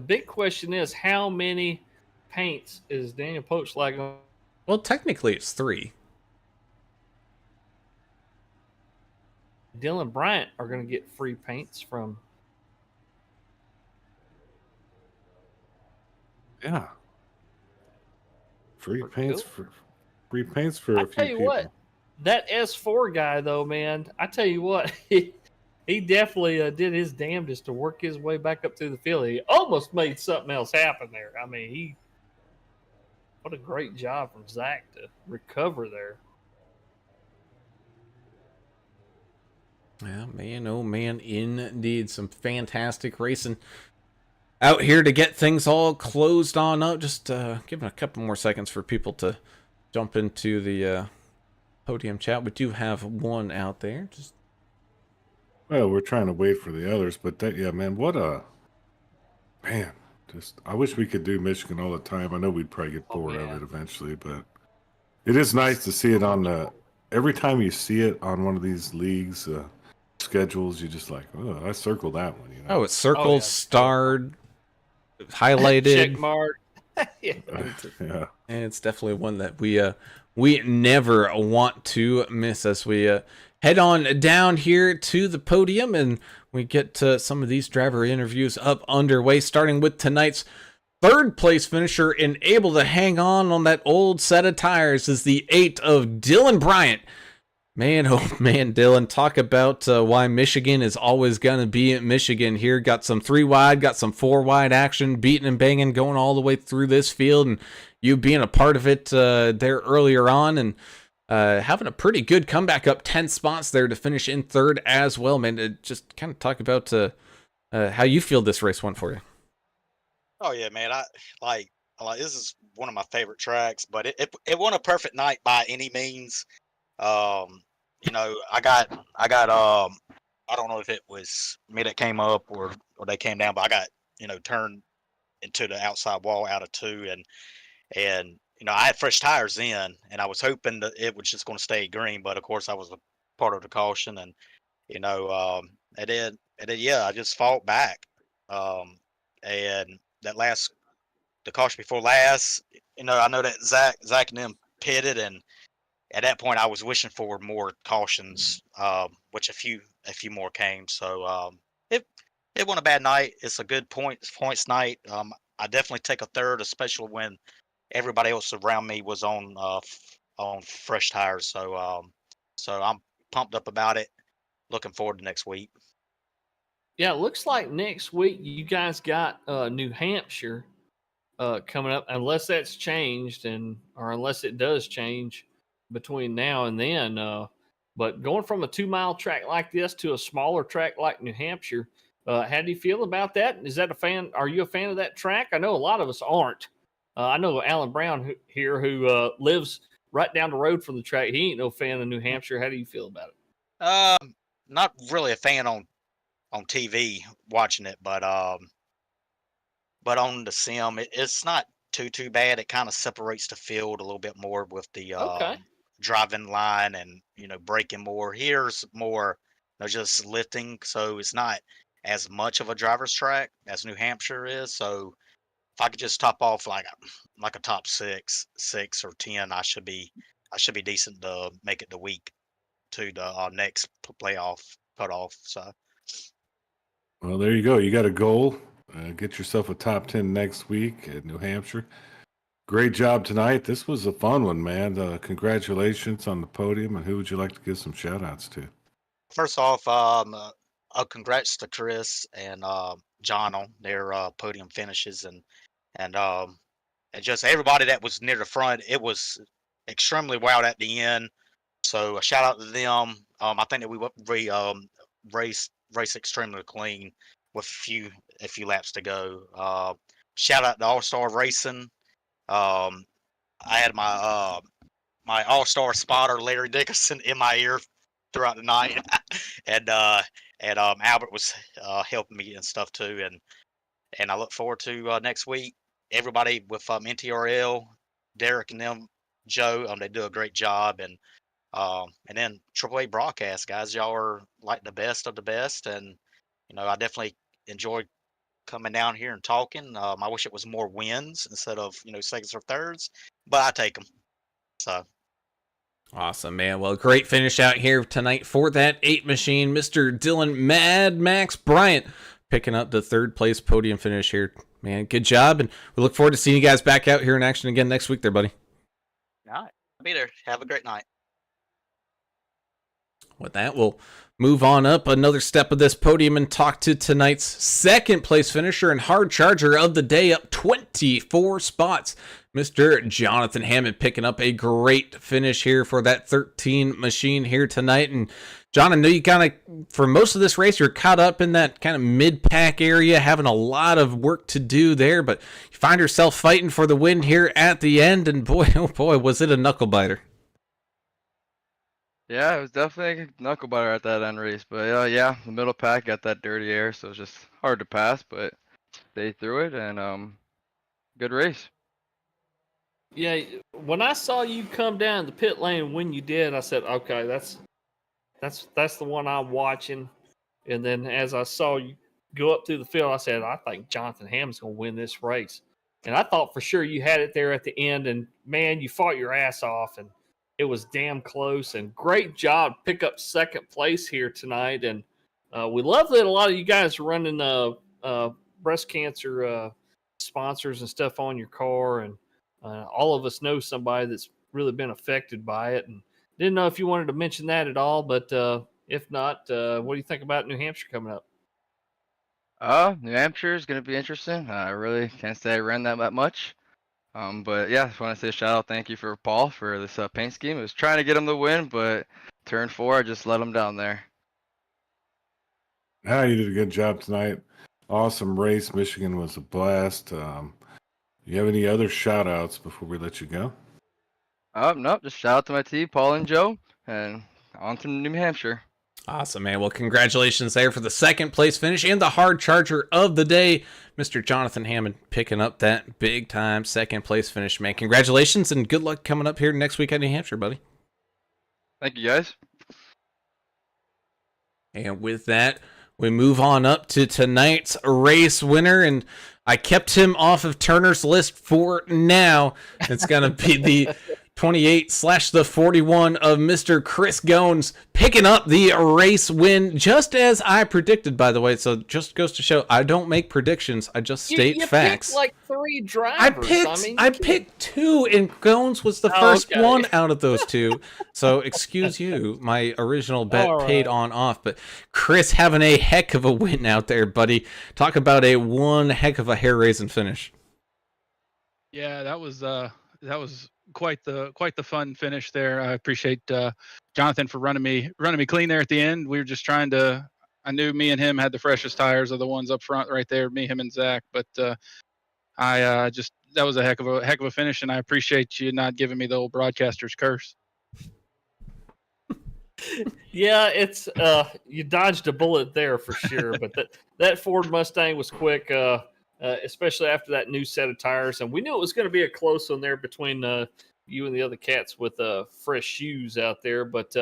big question is, how many paints is Daniel Pochlag on? Well, technically it's 3. Dylan Bryant are going to get free paints from. Yeah. Free paints cool. for a few I tell you people. what, that S4 guy though, man, I tell you what, he definitely did his damnedest to work his way back up through the field. He almost made something else happen there. I mean, what a great job from Zach to recover there. Yeah, man, oh man, indeed. Some fantastic racing out here to get things all closed on up. Just giving a couple more seconds for people to jump into the podium chat. We do have one out there. Well, we're trying to wait for the others, but I wish we could do Michigan all the time. I know we'd probably get bored of it eventually, but it is nice to see it on every time you see it on one of these leagues schedules, you just like, oh, I circled that one. You know? Oh, it's circled, starred, highlighted. Check mark. Yeah. And it's definitely one that we never want to miss as we head on down here to the podium, and we get to some of these driver interviews up underway, starting with tonight's third place finisher and able to hang on that old set of tires is the 8 of Dylan Bryant. Man, oh man, Dylan, talk about why Michigan is always going to be at Michigan here. Got some 3 wide, got some 4 wide action, beating and banging, going all the way through this field, and you being a part of it there earlier on, and having a pretty good comeback up 10 spots there to finish in third as well, man. Just kind of talk about how you feel this race went for you. Oh yeah, man. I like this is one of my favorite tracks, but it wasn't a perfect night by any means. Um, I got I don't know if it was me that came up or they came down, but I got turned into the outside wall out of two, and I had fresh tires in, and I was hoping that it was just going to stay green, but of course I was a part of the caution, and you know, yeah, I just fought back, um, and that last the caution before last, I know that Zach and them pitted, and at that point I was wishing for more cautions, which a few more came. So it it wasn't a bad night. It's a good points night. I definitely take a third, especially when everybody else around me was on fresh tires. So I'm pumped up about it. Looking forward to next week. Yeah, it looks like next week you guys got New Hampshire coming up, unless that's changed, or unless it does change between now and then. But going from a 2 mile track like this to a smaller track like New Hampshire, how do you feel about that? Is that a fan? Are you a fan of that track? I know a lot of us aren't. I know Alan Brown who lives right down the road from the track. He ain't no fan of New Hampshire. How do you feel about it? Not really a fan on TV watching it, but on the sim, it's not too bad. It kind of separates the field a little bit more with the Okay. driving line and braking more. Here's more just lifting, so it's not as much of a driver's track as New Hampshire is. So if I could just top off like a top six or 10, I should be decent to make it the week to the next playoff cutoff. So Well, there you go. You got a goal. Get yourself a top 10 next week at New Hampshire. Great job tonight. This was a fun one, man. Congratulations on the podium. And who would you like to give some shout outs to? first off, congrats to Chris and John on their podium finishes, and just everybody that was near the front. It was extremely wild at the end. So a shout out to them. I think that we raced extremely clean with a few laps to go. Shout out to All Star Racing. Um, I had my All Star spotter Larry Dickerson in my ear throughout the night, and Albert was helping me and stuff too, and I look forward to next week. Everybody with NTRL, Derek and them, Joe, they do a great job, and then AAA broadcast guys, y'all are like the best of the best, and I definitely enjoyed coming down here and talking. I wish it was more wins instead of seconds or thirds, but I take them. So Awesome, man. Well, great finish out here tonight for that 8 machine. Mr. Dylan Mad Max Bryant picking up the third place podium finish here. Man, good job. And we look forward to seeing you guys back out here in action again next week there, buddy. all right, I'll be there. Have a great night. With that, we'll move on up another step of this podium and talk to tonight's second place finisher and hard charger of the day, up 24 spots. Mr. Jonathan Hammond picking up a great finish here for that 13 machine here tonight. And John, I know you kind of, for most of this race, you're caught up in that kind of mid-pack area, having a lot of work to do there, but you find yourself fighting for the win here at the end, and boy, oh boy, was it a knuckle biter. Yeah, it was definitely a knuckle biter at that end race, but yeah, the middle pack got that dirty air, so it was just hard to pass, but stayed through it, and good race. Yeah, when I saw you come down the pit lane when you did, I said, okay, that's the one I'm watching. And then as I saw you go up through the field, I said, I think Jonathan Hammond's going to win this race. And I thought for sure you had it there at the end, and man, you fought your ass off, and it was damn close. And great job, pick up second place here tonight. And we love that a lot of you guys are running breast cancer sponsors and stuff on your car, and all of us know somebody that's really been affected by it, and didn't know if you wanted to mention that at all, but if not, what do you think about New Hampshire coming up? New Hampshire is going to be interesting. I really can't say I ran that much. But yeah, just want to say a shout out, thank you for Paul for this paint scheme. I was trying to get him to win, but turn 4, I just let him down there. You did a good job tonight. awesome race. Michigan was a blast. You have any other shout outs before we let you go? No, just shout out to my team, Paul and Joe, and on to New Hampshire. Awesome, man. Well, congratulations there for the second place finish and the hard charger of the day, Mr. Jonathan Hammond, picking up that big time second place finish, man. Congratulations and good luck coming up here next week at New Hampshire, buddy. Thank you, guys. And with that, we move on up to tonight's race winner, and I kept him off of Turner's list for now. It's going to be the 28/41 of Mr. Chris Gones picking up the race win, just as I predicted, by the way. So just goes to show I don't make predictions. I just state you facts. Picked like 3 drivers. I picked 2, and Gones was the first one out of those 2. So excuse you, my original bet paid on off. But Chris having a heck of a win out there, buddy. Talk about one heck of a hair-raising finish. Yeah, that was quite the fun finish there. I appreciate Jonathan for running me clean there at the end. We were just trying to. I knew me and him had the freshest tires of the ones up front right there. Me, him, and Zach. But that was a heck of a finish, and I appreciate you not giving me the old broadcaster's curse. Yeah, it's you dodged a bullet there for sure. But that Ford Mustang was quick. Especially after that new set of tires. And we knew it was going to be a close one there between you and the other cats with fresh shoes out there. But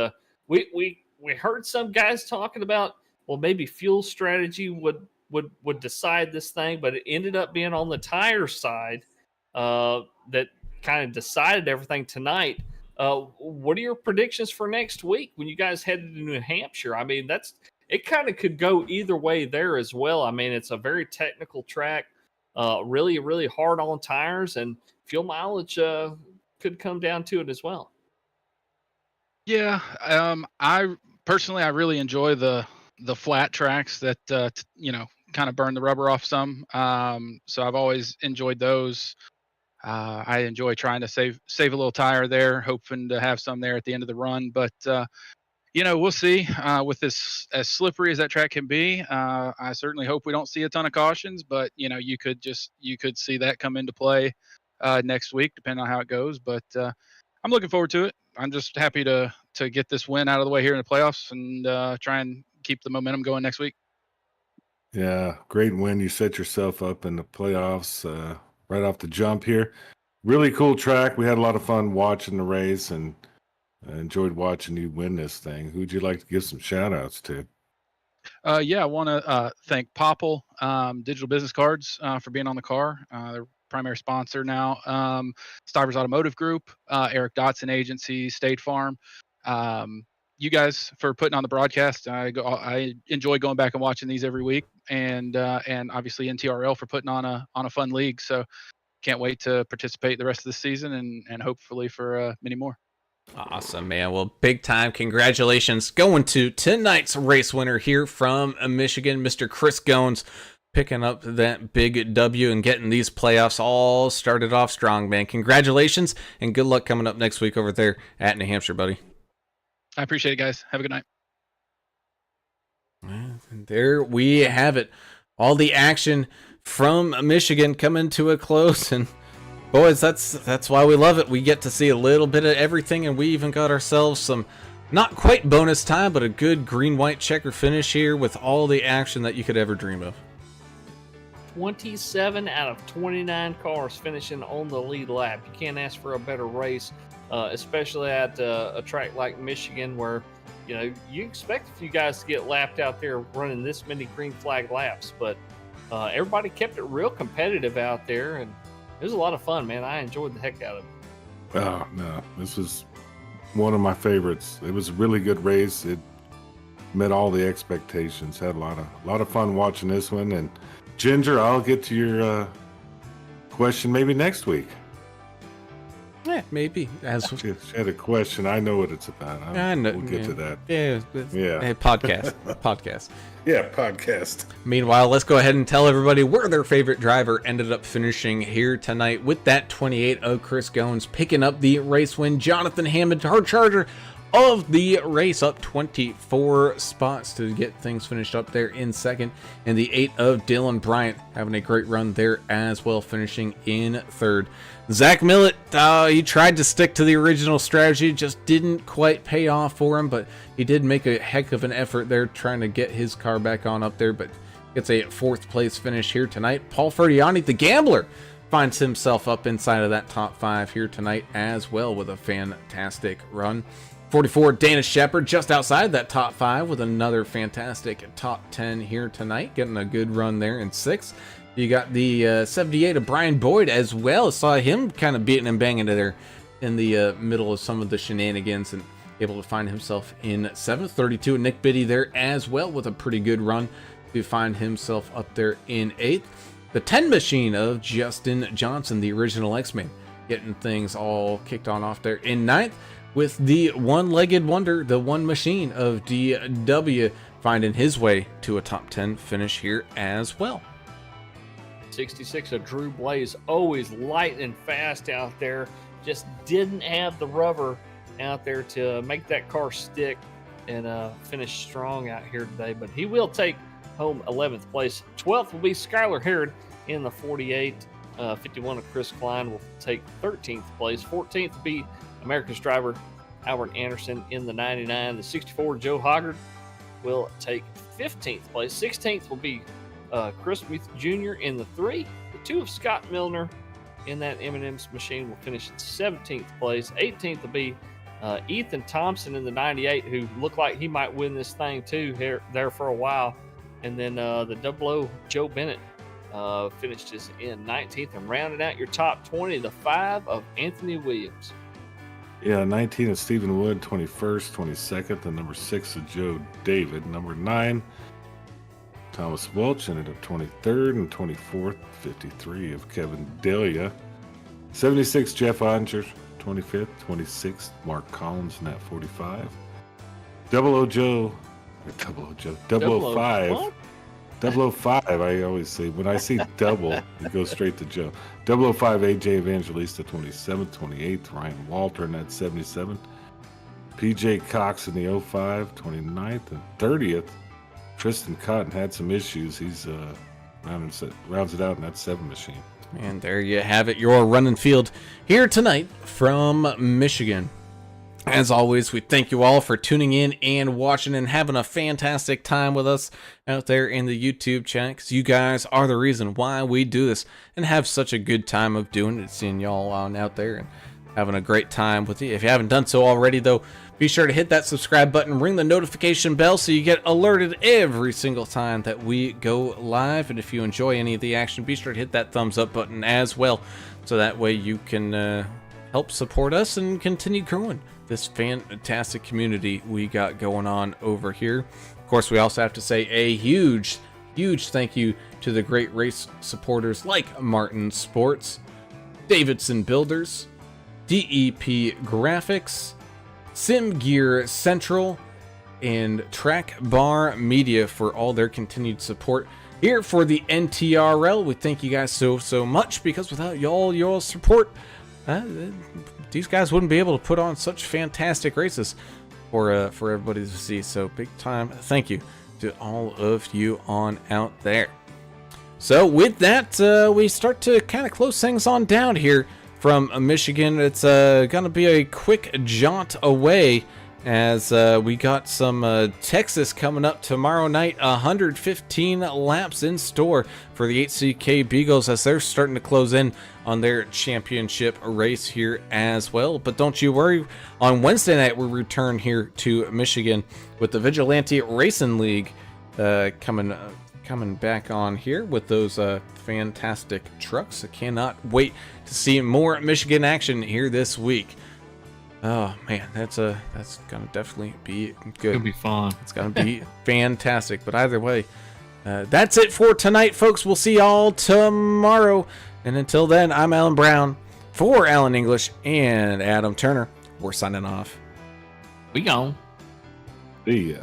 we heard some guys talking about, well, maybe fuel strategy would decide this thing, but it ended up being on the tire side that kind of decided everything tonight. What are your predictions for next week when you guys head to New Hampshire? I mean, it kind of could go either way there as well. I mean, it's a very technical track, really, really hard on tires, and fuel mileage could come down to it as well. Yeah, I personally really enjoy the flat tracks that kind of burn the rubber off some. So I've always enjoyed those. I enjoy trying to save a little tire there, hoping to have some there at the end of the run, but. We'll see. With this as slippery as that track can be, I certainly hope we don't see a ton of cautions. But you could see that come into play next week, depending on how it goes. But I'm looking forward to it. I'm just happy to get this win out of the way here in the playoffs and try and keep the momentum going next week. Yeah, great win. You set yourself up in the playoffs right off the jump here. Really cool track. We had a lot of fun watching the race, and I enjoyed watching you win this thing. Who'd you like to give some shout outs to? I want to thank Popple Digital Business Cards for being on the car. Their primary sponsor now. Stivers Automotive Group, Eric Dotson Agency, State Farm. You guys for putting on the broadcast. I enjoy going back and watching these every week, and obviously NTRL for putting on a fun league. So can't wait to participate the rest of the season and hopefully for many more. Awesome, man. Well, big time congratulations going to tonight's race winner here from Michigan, Mr. Chris Gones, picking up that big W and getting these playoffs all started off strong, man. Congratulations and good luck coming up next week over there at New Hampshire, buddy. I appreciate it, guys. Have a good night. And there we have it. All the action from Michigan coming to a close, and boys, that's why we love it. We get to see a little bit of everything, and we even got ourselves some not quite bonus time, but a good green-white checker finish here with all the action that you could ever dream of. 27 out of 29 cars finishing on the lead lap. You can't ask for a better race, especially at a track like Michigan where, you expect a few guys to get lapped out there running this many green flag laps, but everybody kept it real competitive out there, and it was a lot of fun, man. I enjoyed the heck out of it. Oh, no. This was one of my favorites. It was a really good race. It met all the expectations. Had a lot of fun watching this one. And Ginger, I'll get to your question maybe next week. Yeah, maybe. She had a question. I know what it's about. I know. We'll get to that. Yeah. Hey, podcast. Podcast. Yeah, podcast. Meanwhile, let's go ahead and tell everybody where their favorite driver ended up finishing here tonight with that 28 of Chris Gones picking up the race win. Jonathan Hammond, hard charger of the race, up 24 spots to get things finished up there in second. And the 8 of Dylan Bryant having a great run there as well, finishing in third. Zach Millett, he tried to stick to the original strategy, just didn't quite pay off for him, but he did make a heck of an effort there trying to get his car back on up there, but gets a 4th place finish here tonight. Paul Ferdiani, the gambler, finds himself up inside of that top 5 here tonight as well with a fantastic run. 44, Dana Shepard, just outside that top 5 with another fantastic top 10 here tonight, getting a good run there in 6th. You got the 78 of Brian Boyd as well. Saw him kind of beating and banging there in the middle of some of the shenanigans and able to find himself in 7th. 32 of Nick Biddy there as well with a pretty good run to find himself up there in 8th. The 10 machine of Justin Johnson, the original X-Man, getting things all kicked on off there in 9th. With the one-legged wonder, the one machine of DW, finding his way to a top 10 finish here as well. 66 of Drew Blaze, always light and fast out there. Just didn't have the rubber out there to make that car stick and finish strong out here today. But he will take home 11th place. 12th will be Skylar Harrod in the 48. 51 of Chris Klein will take 13th place. 14th will be America's driver Albert Anderson in the 99. The 64 Joe Hoggard will take 15th place. 16th will be Chris Smith Jr. in the 3. The 2 of Scott Milner in that M&M's machine will finish at 17th place. 18th will be Ethan Thompson in the 98, who looked like he might win this thing too there for a while. And then the 00 Joe Bennett finished in 19th, and rounded out your top 20, the 5 of Anthony Williams. Yeah, 19 of Stephen Wood, 21st, 22nd, and number 6 of Joe David. Number 9, Thomas Welch ended up 23rd, and 24th, 53 of Kevin Delia. 76, Jeff Ottinger, 25th, 26th, Mark Collins in that 45. 005. What? 005, I always say, when I see double, it goes straight to Joe. 005, AJ Evangelista, 27th, 28th, Ryan Walter in that 77. PJ Cox in the 05, 29th, and 30th. Tristan Cotton had some issues. He's rounds it out in that 7 machine. And there you have it, your running field here tonight from Michigan. As always, we thank you all for tuning in and watching and having a fantastic time with us out there in the YouTube chat, because you guys are the reason why we do this and have such a good time of doing it, seeing y'all on out there and having a great time with you. If you haven't done so already, though, be sure to hit that subscribe button, ring the notification bell so you get alerted every single time that we go live. And if you enjoy any of the action, be sure to hit that thumbs up button as well, so that way you can help support us and continue growing this fantastic community we got going on over here. Of course, we also have to say a huge thank you to the great race supporters like Martin Sports, Davidson Builders, DEP Graphics, Sim Gear Central, and Track Bar Media for all their continued support here for the NTRL. We thank you guys so much, because without your support, these guys wouldn't be able to put on such fantastic races for everybody to see. So big time thank you to all of you on out there. So with that, we start to kind of close things on down here from Michigan. It's gonna be a quick jaunt away, as we got some Texas coming up tomorrow night. 115 laps in store for the HCK Beagles, as they're starting to close in on their championship race here as well. But don't you worry, on Wednesday night we return here to Michigan with the Vigilante Racing League coming back on here with those fantastic trucks. I cannot wait to see more Michigan action here this week. Oh man, that's gonna definitely be good. It'll be fun. It's gonna be fantastic. But either way, that's it for tonight, folks. We'll see y'all tomorrow. And until then, I'm Alan Brown for Alan English and Adam Turner. We're signing off. We gone. See ya.